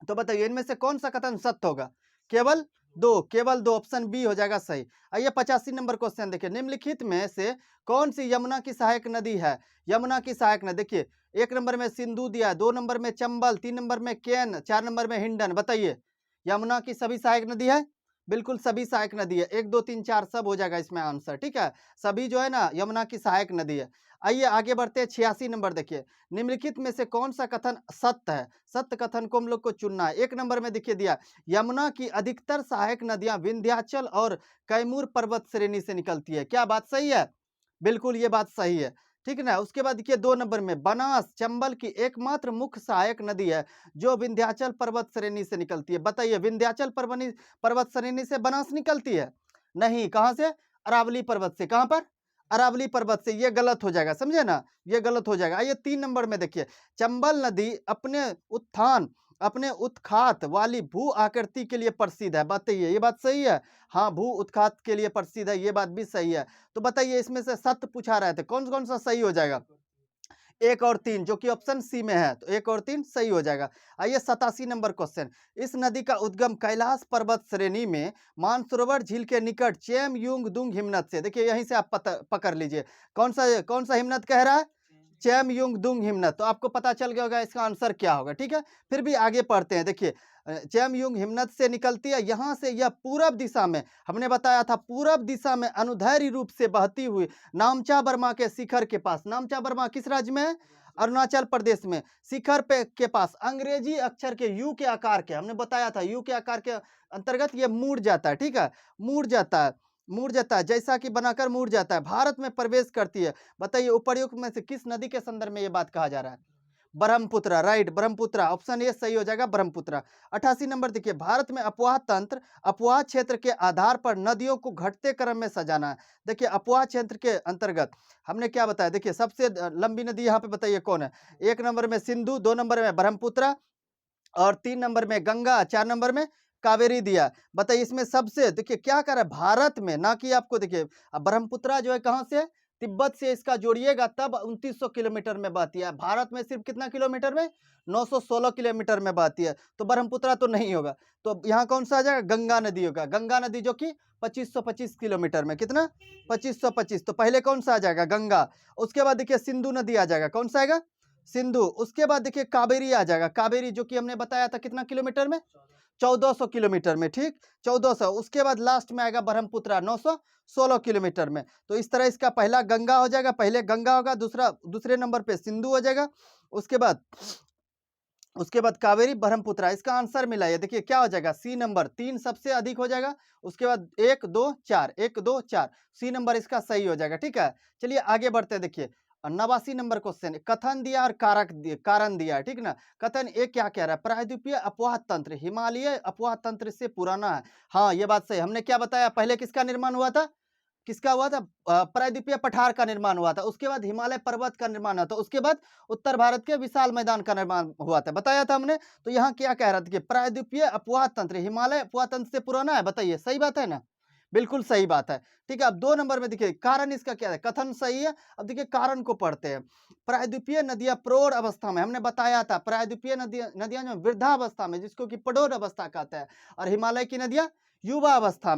तो बताइए इनमें से कौन सा कथन सत्य होगा, केवल 2, केवल 2, ऑप्शन बी हो जाएगा सही। आइए 85 नंबर क्वेश्चन देखिए, निम्नलिखित में से कौन सी यमुना की सहायक नदी है, यमुना की सहायक नदी, देखिए 1 नंबर में सिंधु दिया, 2 नंबर में चंबल, 3 नंबर में केन, 4 नंबर में हिंडन, बताइए यमुना की सभी सहायक नदी है, बिल्कुल सभी सहायक नदी है, 1 2 3 4 सब हो जाएगा इसमें आंसर, ठीक है। सभी जो है ना यमुना की सहायक नदी है। आइए आगे बढ़ते हैं, 86 नंबर देखिए, निम्नलिखित में से कौन सा कथन सत्य है, सत्य कथन को हम लोग को चुनना है। 1 नंबर में देखिए दिया, यमुना की अधिकतर सहायक नदियां विंध्याचल और कैमूर पर्वत श्रेणी से निकलती है, क्या बात सही है, बिल्कुल ये बात सही है, ठीक है ना। उसके बाद देखिए 2 नंबर में बनास चंबल की एकमात्र मुख्य सहायक नदी है जो विंध्याचल पर्वत श्रेणी से निकलती है, बताइए विंध्याचल पर्वत श्रेणी से बनास निकलती है, नहीं, कहां से, अरावली पर्वत से, कहां पर, अरावली पर्वत से, ये गलत हो जाएगा, समझे ना, ये गलत हो जाएगा। आइए 3 नंबर में देखिए, चंबल नदी अपने उत्खात वाली भू आकृति के लिए प्रसिद्ध है, बताइए ये बात सही है, हाँ भू उत्खात के लिए प्रसिद्ध है, ये बात भी सही है। तो बताइए इसमें से सत्य पूछा रहे थे, कौन कौन सा सही हो जाएगा, 1 और 3, जो कि ऑप्शन सी में है, तो 1 और 3 सही हो जाएगा। आइए 87 नंबर क्वेश्चन, इस नदी का उद्गम कैलाश पर्वत श्रेणी में मानसरोवर झील के निकट चेम युंग दुंग हिमनद से, देखिए यहीं से आप पकड़ लीजिए, कौन सा हिमनद कह रहा है, चैम युंग दुंग हिमनद, तो आपको पता चल गया होगा इसका आंसर क्या होगा, ठीक है। फिर भी आगे पढ़ते हैं, देखिए चैम युंग हिमनद से निकलती है, यहाँ से यह पूरब दिशा में, हमने बताया था पूरब दिशा में अनुदैर्घ्य रूप से बहती हुई नामचा बर्मा के शिखर के पास, नामचा बर्मा किस राज्य में है, अरुणाचल प्रदेश में, शिखर पे के पास अंग्रेजी अक्षर के यू के आकार के, हमने बताया था यू के आकार के अंतर्गत ये मुड़ जाता है, ठीक है, मुड़ जाता है, जैसा कि बनाकर मुड़ जाता है, भारत में प्रवेश करती है। बताइए उपर्युक्त में से किस नदी के संदर्भ में ये बात कहा जा रहा है, Brahmaputra, right, Brahmaputra, option A सही हो जाएगा, ब्रह्मपुत्र। 88 नंबर देखिए, भारत में अपवाह तंत्र अपवाह क्षेत्र के आधार पर नदियों को घटते क्रम में सजाना है। देखिए अपवाह क्षेत्र के अंतर्गत हमने क्या बताया, देखिए सबसे लंबी नदी यहाँ पे बताइए कौन है, 1 नंबर में सिंधु, 2 नंबर में ब्रह्मपुत्र और 3 नंबर में गंगा, 4 नंबर में कावेरी दिया। बताइए इसमें सबसे, देखिए क्या कर रहा है भारत में, ना कि आपको, देखिए अब ब्रह्मपुत्र जो है कहाँ से है, तिब्बत से इसका जोड़िएगा तब 2900 किलोमीटर में बहती है, भारत में सिर्फ कितना किलोमीटर में, 916 किलोमीटर में बहती है, तो ब्रह्मपुत्र तो नहीं होगा। तो यहाँ कौन सा आ जाएगा, गंगा नदी होगा, गंगा नदी जो कि 2525 किलोमीटर में, कितना 2525, तो पहले कौन सा आ जाएगा, गंगा। उसके बाद देखिए सिंधु नदी आ जाएगा, कौन सा आएगा, सिंधु, उसके बाद देखिए कावेरी आ जाएगा, कावेरी जो कि हमने बताया था कितना किलोमीटर में, 1400 किलोमीटर में, ठीक 1400। उसके बाद लास्ट में आएगा ब्रह्मपुत्र 916 किलोमीटर में। तो इस तरह इसका पहला गंगा हो जाएगा, पहले गंगा होगा, दूसरे नंबर पे सिंधु हो जाएगा, उसके बाद कावेरी ब्रह्मपुत्र। इसका आंसर मिला है, देखिए क्या हो जाएगा, सी नंबर, 3 सबसे अधिक हो जाएगा, उसके बाद 1 2 4, 1 2 4, सी नंबर इसका सही हो जाएगा। ठीक है, चलिए आगे बढ़ते हैं। देखिए 89 नंबर क्वेश्चन, कथन दिया और कारण दिया है, ठीक ना। कथन ए क्या कह रहा है, प्रायद्वीपीय अपवाह तंत्र हिमालय अपवाह तंत्र से पुराना है। हाँ ये बात सही, हमने क्या बताया, पहले किसका निर्माण हुआ था, किसका हुआ था, प्रायद्वीपीय पठार का निर्माण हुआ था, उसके बाद हिमालय पर्वत का निर्माण हुआ था, उसके बाद उत्तर भारत के विशाल मैदान का निर्माण हुआ था, बताया था हमने। तो यहाँ क्या कह रहा था कि प्रायद्वीपीय अपवाह तंत्र हिमालय अपवाह तंत्र से पुराना है, बताइए सही बात है ना, बिल्कुल सही बात है। ठीक है, अब 2 नंबर में देखिए कारण इसका क्या है, कथन सही है। अब देखिए कारण को पढ़ते हैं। प्रायद्वीपीय नदियां प्रौढ़ अवस्था में, हमने बताया था प्रायद्वीपीय नदियां जो वृद्धावस्था में, जिसको कि प्रौढ़ अवस्था कहते हैं, और हिमालय की नदियां युवा अवस्था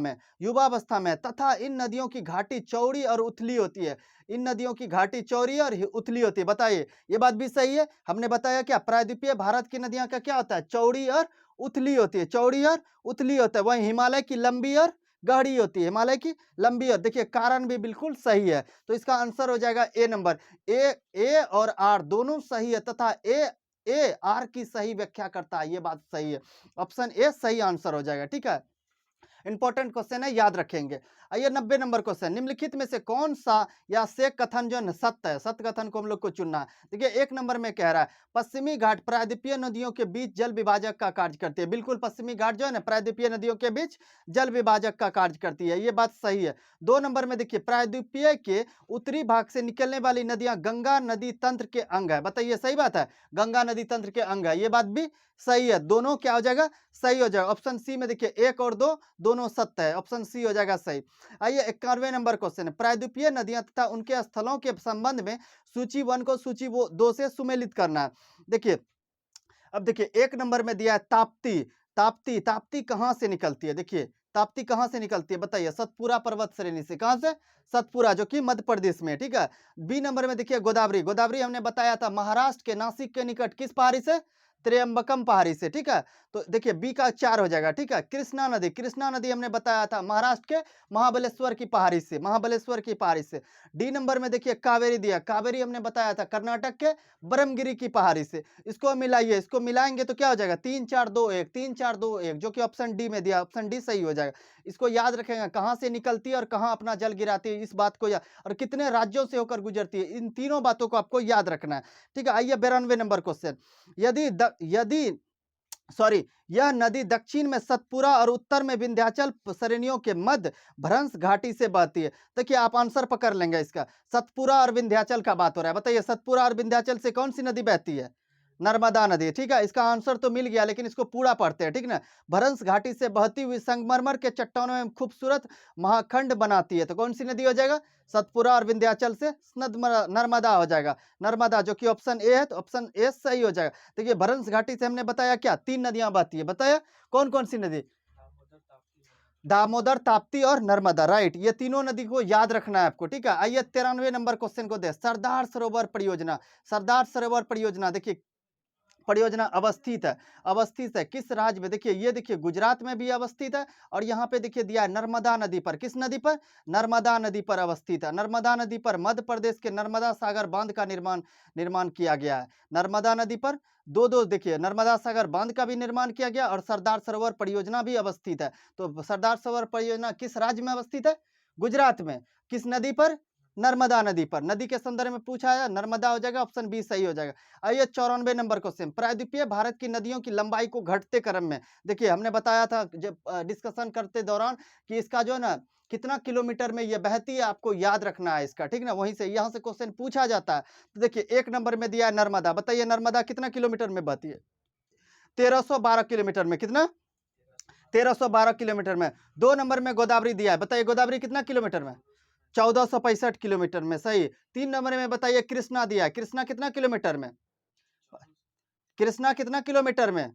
में, तथा इन नदियों की घाटी चौड़ी और उथली होती है, इन नदियों की घाटी चौड़ी और उथली होती है, बताइए ये बात भी सही है। हमने बताया क्या, प्रायद्वीपीय भारत की नदियां का क्या होता है, चौड़ी और उथली होती है, चौड़ी और उथली होता है, वहीं हिमालय की लंबी और गहरी होती है, हिमालय की लंबी। और देखिए कारण भी बिल्कुल सही है, तो इसका आंसर हो जाएगा ए नंबर। ए और आर दोनों सही है, तथा ए आर की सही व्याख्या करता है, ये बात सही है, ऑप्शन ए सही आंसर हो जाएगा। ठीक है, इंपॉर्टेंट क्वेश्चन है, याद रखेंगे। आइए 90 नंबर क्वेश्चन, निम्नलिखित में से कौन सा या से कथन जो सत्य है, सत्य कथन को हम लोग को चुनना है। देखिए 1 नंबर में कह रहा है पश्चिमी घाट प्रायद्वीपीय नदियों के बीच जल विभाजक का कार्य करती है, बिल्कुल पश्चिमी घाट जो है ना प्रायद्वीपीय नदियों के बीच जल विभाजक का कार्य करती है, ये बात सही है। 2 नंबर में देखिए प्रायद्वीपीय के उत्तरी भाग से निकलने वाली नदियां गंगा नदी तंत्र के अंग है, बताइए सही बात है, गंगा नदी तंत्र के अंग है, ये बात भी सही है, दोनों क्या हो जाएगा, सही हो जाएगा। ऑप्शन सी में देखिए 1 और 2 दोनों सत्य है, ऑप्शन सी हो जाएगा सही। आइए 91वें नंबर क्वेश्चन है, प्रायद्वीपीय नदियां तथा उनके स्थलों के संबंध में सूची 1 को सूची 2 से सुमेलित करना है। देखिए अब देखिए 1 नंबर में दिया है ताप्ती, ताप्ती कहां से निकलती है, देखिए ताप्ती कहां से निकलती है, बताइए सतपुरा पर्वत श्रेणी से, कहां से, सतपुरा जो कि मध्य प्रदेश में, ठीक है। बी नंबर में देखिए गोदावरी हमने बताया था महाराष्ट्र के नासिक के निकट किस पहाड़ी से, त्र्यंबकम पहाड़ी से, ठीक है। तो देखिए बी का 4 हो जाएगा, ठीक है। कृष्णा नदी हमने बताया था महाराष्ट्र के महाबलेश्वर की पहाड़ी से, डी नंबर में देखिए कावेरी दिया, कावेरी हमने बताया था कर्नाटक के ब्रह्मगिरी की पहाड़ी से, इसको मिलाइए, इसको मिलाएंगे तो क्या हो जाएगा, 3 4 2 1, 3 4 2 1, जो कि ऑप्शन डी में दिया, ऑप्शन डी सही हो जाएगा। इसको याद रखेंगे, कहां से निकलती है और कहां अपना जल गिराती है, इस बात को याद, और कितने राज्यों से होकर गुजरती है, इन तीनों बातों को आपको याद रखना है, ठीक है। आइए 92 नंबर क्वेश्चन, यदि यह नदी दक्षिण में सतपुरा और उत्तर में विंध्याचल श्रेणियों के मध्य भ्रंश घाटी से बहती है, देखिए आप आंसर पकड़ लेंगे इसका, सतपुरा और विंध्याचल का बात हो रहा है, बताइए सतपुरा और विंध्याचल से कौन सी नदी बहती है, नर्मदा नदी, ठीक है। इसका आंसर तो मिल गया, लेकिन इसको पूरा पढ़ते हैं, ठीक ना। भ्रंश घाटी से बहती हुई संगमरमर के चट्टानों में खूबसूरत महाखंड बनाती है, तो कौन सी नदी हो जाएगा, सतपुरा और विंध्याचल से नर्मदा हो जाएगा, नर्मदा जो कि ऑप्शन ए है, तो ऑप्शन ए सही हो जाएगा। देखिए भ्रंश घाटी से हमने बताया क्या, 3 नदियां बहती है, बताया कौन कौन सी नदी, दामोदर, ताप्ती और नर्मदा, राइट, ये तीनों नदी को याद रखना है आपको, ठीक है। आइए 93 नंबर क्वेश्चन को दे, सरदार सरोवर परियोजना, देखिए परियोजना अवस्थित है किस राज्य में, देखिए ये देखिए गुजरात में भी अवस्थित है, और यहाँ पे देखिए दिया है नर्मदा नदी पर, किस नदी पर, नर्मदा नदी पर अवस्थित है। नर्मदा नदी पर मध्य प्रदेश के नर्मदा सागर बांध का निर्माण किया गया है, नर्मदा नदी पर दो देखिए नर्मदा सागर बांध का भी निर्माण किया गया, और सरदार सरोवर परियोजना भी अवस्थित है। तो सरदार सरोवर परियोजना किस राज्य में अवस्थित है, गुजरात में, किस नदी पर, नर्मदा नदी पर, नदी के संदर्भ में पूछा है, नर्मदा हो जाएगा, ऑप्शन बी सही हो जाएगा। आइए 94 नंबर क्वेश्चन, प्रायद्वीपीय भारत की नदियों की लंबाई को घटते क्रम में, देखिए हमने बताया था जब डिस्कशन करते दौरान कि इसका जो है ना कितना किलोमीटर में ये बहती है, आपको याद रखना है इसका, ठीक ना, वहीं से यहाँ से क्वेश्चन पूछा जाता है। तो देखिए 1 नंबर में दिया है नर्मदा, बताइए नर्मदा कितना किलोमीटर में बहती है, 1312 किलोमीटर में, कितना, 1312 किलोमीटर में। 2 नंबर में गोदावरी दिया है, बताइए गोदावरी कितना किलोमीटर में, 1465 किलोमीटर में, सही। 3 नंबर में बताइए कृष्णा दिया है, कृष्णा कितना किलोमीटर में, कृष्णा कितना किलोमीटर में,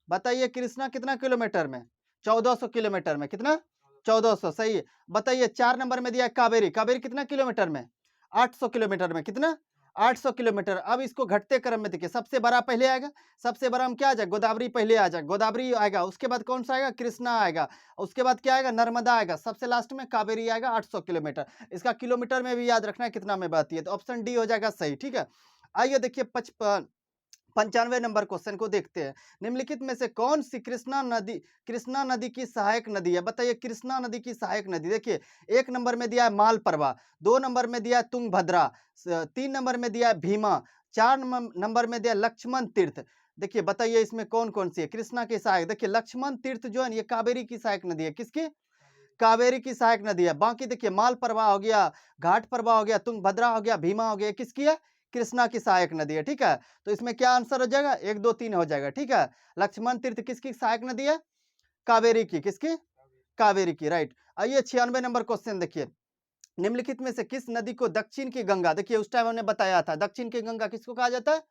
बताइए कृष्णा कितना किलोमीटर में, 1400 किलोमीटर में, कितना, 1400, सही है। बताइए 4 नंबर में दिया है कावेरी कितना किलोमीटर में, 800 किलोमीटर में, कितना, 800 किलोमीटर। अब इसको घटते क्रम में देखिए, सबसे बड़ा पहले आएगा, सबसे बड़ा हम क्या आ जाए, गोदावरी पहले आ जाए, गोदावरी आएगा, उसके बाद कौन सा आएगा, कृष्णा आएगा, उसके बाद क्या आएगा, नर्मदा आएगा, सबसे लास्ट में कावेरी आएगा 800 किलोमीटर। इसका किलोमीटर में भी याद रखना है कितना में बहती है, तो ऑप्शन डी हो जाएगा सही। ठीक है, आइए देखिए 95 नंबर क्वेश्चन को देखते हैं। निम्नलिखित में से कौन सी कृष्णा नदी की सहायक नदी है, बताइए कृष्णा नदी की सहायक नदी। देखिए, 1 नंबर में दिया है मालप्रभा, 2 नंबर में दिया है तुंगभद्रा, 3 नंबर में दिया है भीमा, 4 नंबर में दिया लक्ष्मण तीर्थ। देखिए बताइए इसमें कौन कौन सी है कृष्णा की सहायक। देखिए लक्ष्मण तीर्थ जो है ये कावेरी की सहायक नदी है, किसकी, कावेरी की सहायक नदी है। बाकी देखिए मालप्रभा हो गया, घाट प्रभा हो गया, तुंगभद्रा हो गया, भीमा हो गया, किसकी है, कृष्णा की सहायक नदी है। ठीक है, तो इसमें क्या आंसर हो जाएगा, 1 2 3 हो जाएगा। ठीक है, लक्ष्मण तीर्थ किसकी सहायक नदी है, कावेरी की, किसकी, कावेरी की, राइट। आइए 96 नंबर क्वेश्चन देखिए, निम्नलिखित में से किस नदी को दक्षिण की गंगा, देखिए उस टाइम हमने बताया था दक्षिण की गंगा किसको कहा जाता है,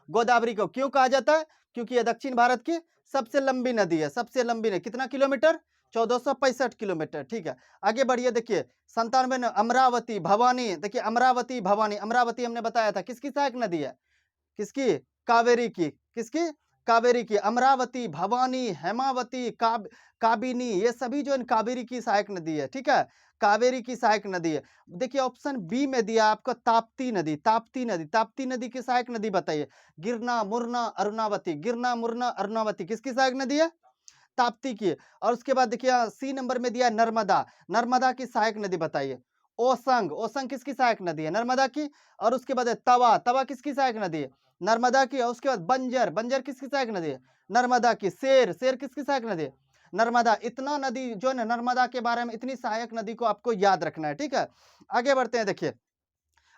गोदावरी को। क्यों कहा जाता है, क्योंकि यह दक्षिण भारत की सबसे लंबी नदी है, सबसे लंबी नदी, कितना किलोमीटर, 1465 किलोमीटर। ठीक है, आगे बढ़िए देखिए 97 में अमरावती भवानी, देखिए अमरावती भवानी, अमरावती हमने बताया था किसकी सहायक नदी है, किसकी, कावेरी की, किसकी, कावेरी की। अमरावती, भवानी, हेमावती, काबिनी, ये सभी जो है कावेरी की सहायक नदी है। ठीक है, कावेरी की सहायक नदी है। देखिए ऑप्शन बी में दिया आपको ताप्ती नदी, ताप्ती नदी, ताप्ती नदी की सहायक नदी बताइए, गिरना, मुरना, अरुणावती, गिरना, मुरना, अरुणावती, किसकी सहायक नदी है, ताप्ती की। और उसके बाद देखिए सी नंबर में दिया नर्मदा, नर्मदा की सहायक नदी बताइए। ओसंग, ओसंग किसकी सहायक नदी है, नर्मदा की। और उसके बाद तवा, तवा किसकी सहायक नदी है, नर्मदा की। और उसके बाद बंजर, बंजर किसकी सहायक नदी है, नर्मदा की। शेर, शेर किसकी सहायक नदी है, नर्मदा। इतना नदी जो है ना नर्मदा के बारे में, इतनी सहायक नदी को आपको याद रखना है। ठीक है, आगे बढ़ते हैं देखिए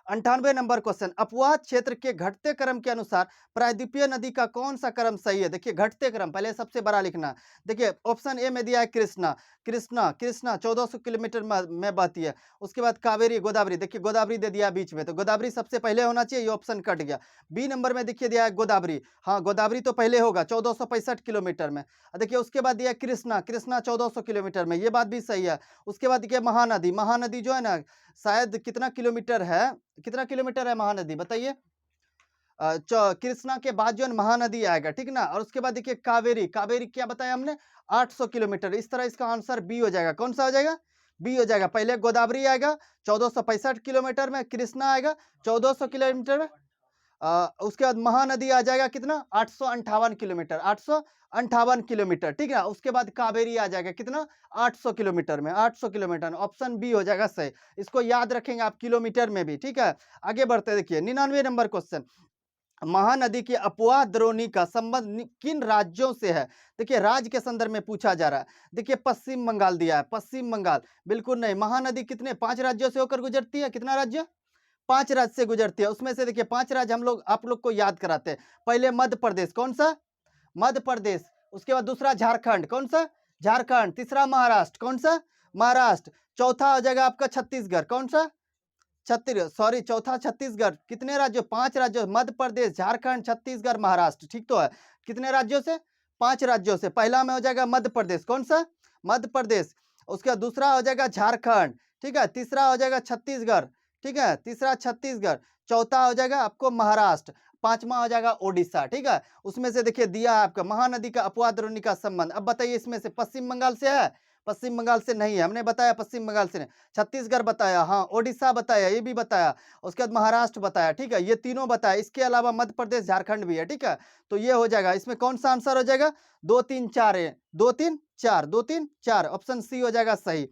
98 नंबर क्वेश्चन, अपवाह क्षेत्र के घटते क्रम के अनुसार प्रायद्वीपीय नदी का कौन सा क्रम सही है। देखिए घटते क्रम पहले सबसे बड़ा लिखना। देखिए ऑप्शन ए में दिया है कृष्णा, कृष्णा, कृष्णा 1400 किलोमीटर में बहती है। उसके बाद कावेरी, गोदावरी, देखिए गोदावरी दे दिया बीच में, तो गोदावरी सबसे पहले होना चाहिए, ये ऑप्शन कट गया। बी नंबर में देखिए दिया है गोदावरी, हाँ गोदावरी तो पहले होगा 1465 किलोमीटर में। देखिए उसके बाद दिया कृष्णा, कृष्णा 1400 किलोमीटर में, ये बात भी सही है। उसके बाद देखिए महानदी, महानदी जो है ना शायद कितना किलोमीटर है, कितना किलोमीटर है महानदी बताइए। कृष्णा के बाद जो है महानदी आएगा, ठीक ना। और उसके बाद देखिए कावेरी, कावेरी क्या बताया हमने, 800 किलोमीटर। इस तरह इसका आंसर बी हो जाएगा। कौन सा हो जाएगा, बी हो जाएगा। पहले गोदावरी आएगा 1465 किलोमीटर में, कृष्णा आएगा 1400 किलोमीटर में, उसके बाद महानदी आ जाएगा कितना, 858 किलोमीटर, 858 किलोमीटर, ठीक है। उसके बाद कावेरी आ जाएगा कितना, 800 किलोमीटर में, 800 किलोमीटर। ऑप्शन बी हो जाएगा सही, इसको याद रखेंगे आप किलोमीटर में भी। ठीक है, आगे बढ़ते देखिए 99 नंबर क्वेश्चन, महानदी की अपवाह द्रोणी का संबंध किन राज्यों से है। देखिए राज्य के संदर्भ में पूछा जा रहा है। देखिए पश्चिम बंगाल दिया है, पश्चिम बंगाल बिल्कुल नहीं। महानदी कितने, 5 राज्यों से होकर गुजरती है, कितना राज्य, 5 राज्य से गुजरती है। उसमें से देखिए 5 राज्य हम लोग आप लोग को याद कराते हैं। पहले मध्य प्रदेश, कौन सा, मध्य प्रदेश। उसके बाद दूसरा झारखंड, कौन सा, झारखंड। तीसरा महाराष्ट्र, कौन सा, महाराष्ट्र। चौथा हो जाएगा आपका छत्तीसगढ़, कौन सा, चौथा छत्तीसगढ़। कितने राज्यों, 5 राज्यों, मध्य प्रदेश, झारखंड, छत्तीसगढ़, महाराष्ट्र, ठीक तो है। कितने राज्यों से, 5 राज्यों से। पहला में हो जाएगा मध्य प्रदेश, कौन सा, मध्य प्रदेश। उसके बाद दूसरा हो जाएगा झारखंड, ठीक है। तीसरा हो जाएगा छत्तीसगढ़, ठीक है, तीसरा छत्तीसगढ़। चौथा हो जाएगा आपको महाराष्ट्र, पांचवा हो जाएगा ओडिशा, ठीक है। उसमें से देखिए दिया है आपका महानदी का अपवाह द्रोणी का संबंध। अब बताइए इसमें से पश्चिम बंगाल से है, पश्चिम बंगाल से नहीं है, हमने बताया पश्चिम बंगाल से नहीं। छत्तीसगढ़ बताया, हाँ ओडिशा बताया, ये भी बताया। उसके बाद महाराष्ट्र बताया, ठीक है, ये तीनों बताया। इसके अलावा मध्य प्रदेश, झारखंड भी है, ठीक है। तो ये हो जाएगा, इसमें कौन सा आंसर हो जाएगा, 2 3 4 है, 2 3 4, 2 3 4, ऑप्शन सी हो जाएगा सही।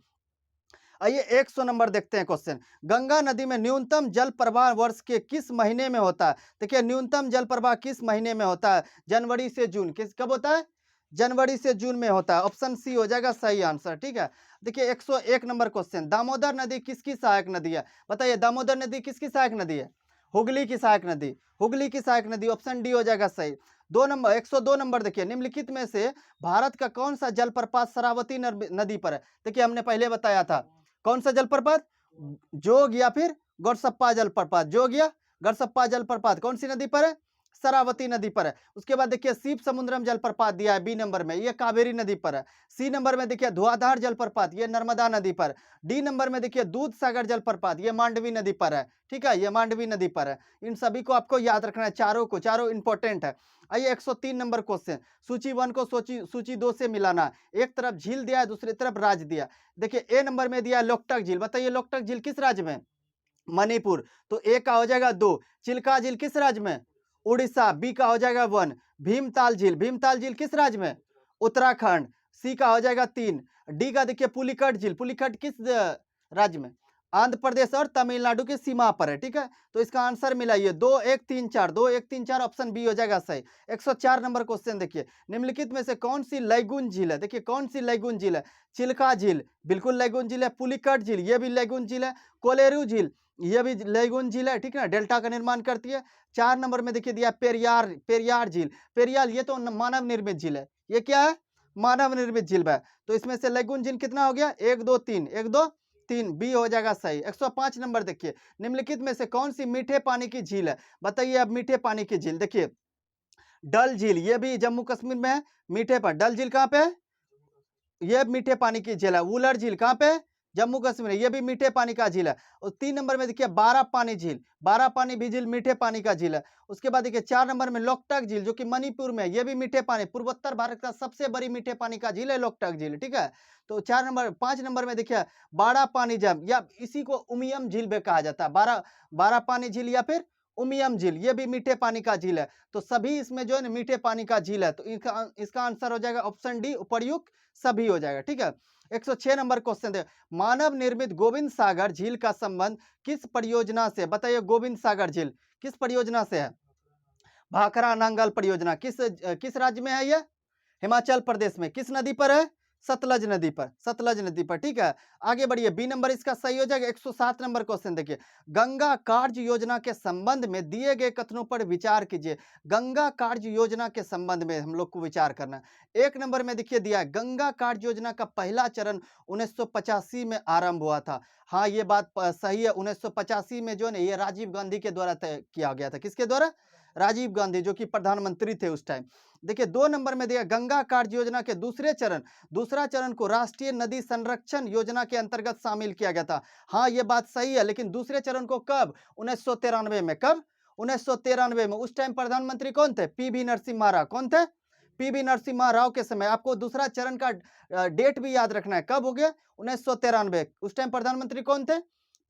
आइए 100 नंबर देखते हैं क्वेश्चन, गंगा नदी में न्यूनतम जल प्रवाह वर्ष के किस महीने में होता है। देखिए न्यूनतम जल प्रवाह किस महीने में होता है, जनवरी से जून, किस कब होता है, जनवरी से जून में होता है। ऑप्शन सी हो जाएगा सही आंसर, ठीक है। देखिए 101 नंबर क्वेश्चन, दामोदर नदी किसकी सहायक नदी है। बताइए दामोदर नदी किसकी सहायक नदी है, हुगली की सहायक नदी, हुगली की सहायक नदी। ऑप्शन डी हो जाएगा सही। 102 नंबर देखिए, निम्नलिखित में से भारत का कौन सा जलप्रपात शरावती नदी पर है। देखिए हमने पहले बताया था, कौन सा जलप्रपात, जोग या फिर गोरसप्पा जलप्रपात, जोग या गोरसप्पा जलप्रपात कौन सी नदी पर है, शरावती नदी पर है। उसके बाद देखिए शिव समुद्रम जलप्रपात दिया है बी नंबर में, ये कावेरी नदी पर है। सी नंबर में देखिए धुआंधार जलप्रपात, ये नर्मदा नदी पर। डी नंबर में देखिए दूध सागर जलप्रपात, ये मांडवी नदी पर है। ठीक है, ये मांडवी नदी पर है। इन सभी को आपको याद रखना है, चारों को, चारों इंपॉर्टेंट है। आइए 103 नंबर क्वेश्चन, सूची 1 को सूची 2 से मिलाना। एक तरफ झील दिया है, दूसरी तरफ राज्य दिया। देखिए ए नंबर में दिया है लोकटक झील, बताइए लोकटक झील किस राज्य में? मणिपुर, तो ए का हो जाएगा 2। चिल्का झील किस राज्य में? उड़ीसा, बी का हो जाएगा 1। भीमताल झील किस राज्य में? उत्तराखंड, सी का हो जाएगा 3। डी का देखिए पुलिकट झील, पुलिकट किस राज्य में? आंध्र प्रदेश और तमिलनाडु की सीमा पर है। ठीक है, तो इसका आंसर मिलाइए 2 1 3 4, 2 1 3 4, ऑप्शन बी हो जाएगा सही। 104 नंबर क्वेश्चन देखिए, निम्नलिखित में से कौन सी लैगून झील है? देखिए कौन सी लैगून झील है? चिल्का झील बिल्कुल लैगून झील है, पुलिकट झील ये भी लैगून झील है, कोलेरू झील ये भी लैगून झील है। ठीक है ना, डेल्टा का निर्माण करती है। 4 नंबर में देखिए दिया पेरियार झील, पेरियार ये तो मानव निर्मित झील है। ये क्या है? मानव निर्मित झील है। तो इसमें से लैगून झील कितना हो गया? 1 2 3, 1 2 3, बी हो जाएगा सही। 105 नंबर देखिए, निम्नलिखित में से कौन सी मीठे पानी की झील है? बताइए अब मीठे पानी की झील देखिए, डल झील ये भी जम्मू कश्मीर में है, मीठे पानी। डल झील कहाँ पे है? ये मीठे पानी की झील है। वुलर झील कहाँ पे? जम्मू कश्मीर, ये भी मीठे पानी का झील है। और 3 नंबर में देखिए बारह पानी झील, बारह पानी भी झील मीठे पानी का झील है। उसके बाद देखिए 4 नंबर में लोकटक झील जो कि मणिपुर में है, ये भी मीठे पानी, पूर्वोत्तर भारत का सबसे बड़ी मीठे पानी का झील है लोकटक झील। ठीक है, तो 5 नंबर में देखिए बारह पानी जम, या इसी को उमियम झील भी कहा जाता है। बारह पानी झील या फिर उमियम झील, ये भी मीठे पानी का झील है। तो सभी इसमें जो है ना मीठे पानी का झील है, तो इसका आंसर हो जाएगा ऑप्शन डी, उपर्युक्त सभी हो जाएगा। ठीक है, 106 नंबर क्वेश्चन दे, मानव निर्मित गोविंद सागर झील का संबंध किस परियोजना से? बताइए गोविंद सागर झील किस परियोजना से है? भाखरा नांगल परियोजना। किस राज्य में है ये? हिमाचल प्रदेश में। किस नदी पर है? सतलज नदी पर, सतलज नदी पर। ठीक है, आगे बढ़िए, बी नंबर इसका सही हो जाएगा। 107 नंबर क्वेश्चन देखिए, गंगा कार्य योजना के संबंध में दिए गए कथनों पर विचार कीजिए। गंगा कार्य योजना के संबंध में हम लोग को विचार करना है। 1 नंबर में देखिए दिया है, गंगा कार्य योजना का पहला चरण 1985 में आरंभ हुआ था। हाँ, ये बात सही है। 1985 में जो है ये राजीव गांधी के द्वारा तय किया गया था। किसके द्वारा? राजीव गांधी, जो कि प्रधानमंत्री थे उस टाइम। देखिए 2 नंबर में दिया, गंगा कार्य योजना के दूसरा चरण को राष्ट्रीय नदी संरक्षण योजना के अंतर्गत शामिल किया गया था। हाँ, ये बात सही है, लेकिन दूसरे चरण को कब? 1993 में। कब? 1993 में। उस टाइम प्रधानमंत्री कौन थे? पीवी नरसिम्हा राव। कौन थे? पीवी नरसिम्हा राव के समय। आपको दूसरा चरण का डेट भी याद रखना है, कब हो गया? 1993। उस टाइम प्रधानमंत्री कौन थे?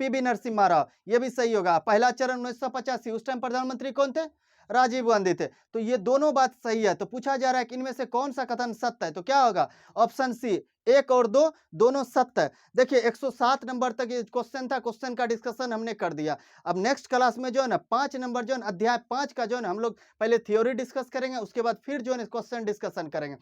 पीवी नरसिम्हा राव, ये भी सही होगा। पहला चरण 1985, उस टाइम प्रधानमंत्री कौन थे? राजीव गांधी थे। तो ये दोनों बात सही है। तो पूछा जा रहा है कि इनमें से कौन सा कथन सत्य है, तो क्या होगा? ऑप्शन सी, 1 और 2 दोनों सत्य है। देखिए 107 नंबर तक ये क्वेश्चन था, क्वेश्चन का डिस्कशन हमने कर दिया। अब नेक्स्ट क्लास में जो है ना 5 नंबर जो है अध्याय 5 का जो है हम लोग पहले थ्योरी डिस्कस करेंगे, उसके बाद फिर जो है क्वेश्चन डिस्कशन करेंगे।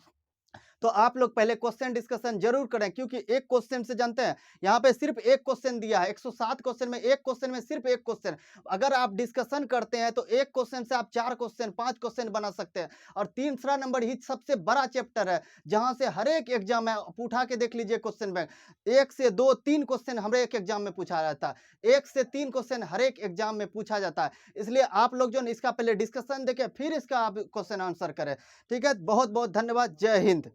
तो आप लोग पहले क्वेश्चन डिस्कशन जरूर करें, क्योंकि एक क्वेश्चन से जानते हैं यहाँ पे सिर्फ एक क्वेश्चन दिया है। 107 क्वेश्चन में एक क्वेश्चन में सिर्फ एक क्वेश्चन, अगर आप डिस्कशन करते हैं तो एक क्वेश्चन से आप 4 क्वेश्चन 5 क्वेश्चन बना सकते हैं। और तीसरा नंबर ही सबसे बड़ा चैप्टर है, जहां से हर एक एग्जाम में आप उठा के देख लीजिए क्वेश्चन बैंक, 1 से 2 3 क्वेश्चन हर एक एग्जाम में पूछा जाता है। 1 से 3 क्वेश्चन हर एक एग्जाम में पूछा जाता है। इसलिए आप लोग जो इसका पहले डिस्कशन देखें, फिर इसका आप क्वेश्चन आंसर करें। ठीक है, बहुत बहुत धन्यवाद। जय हिंद।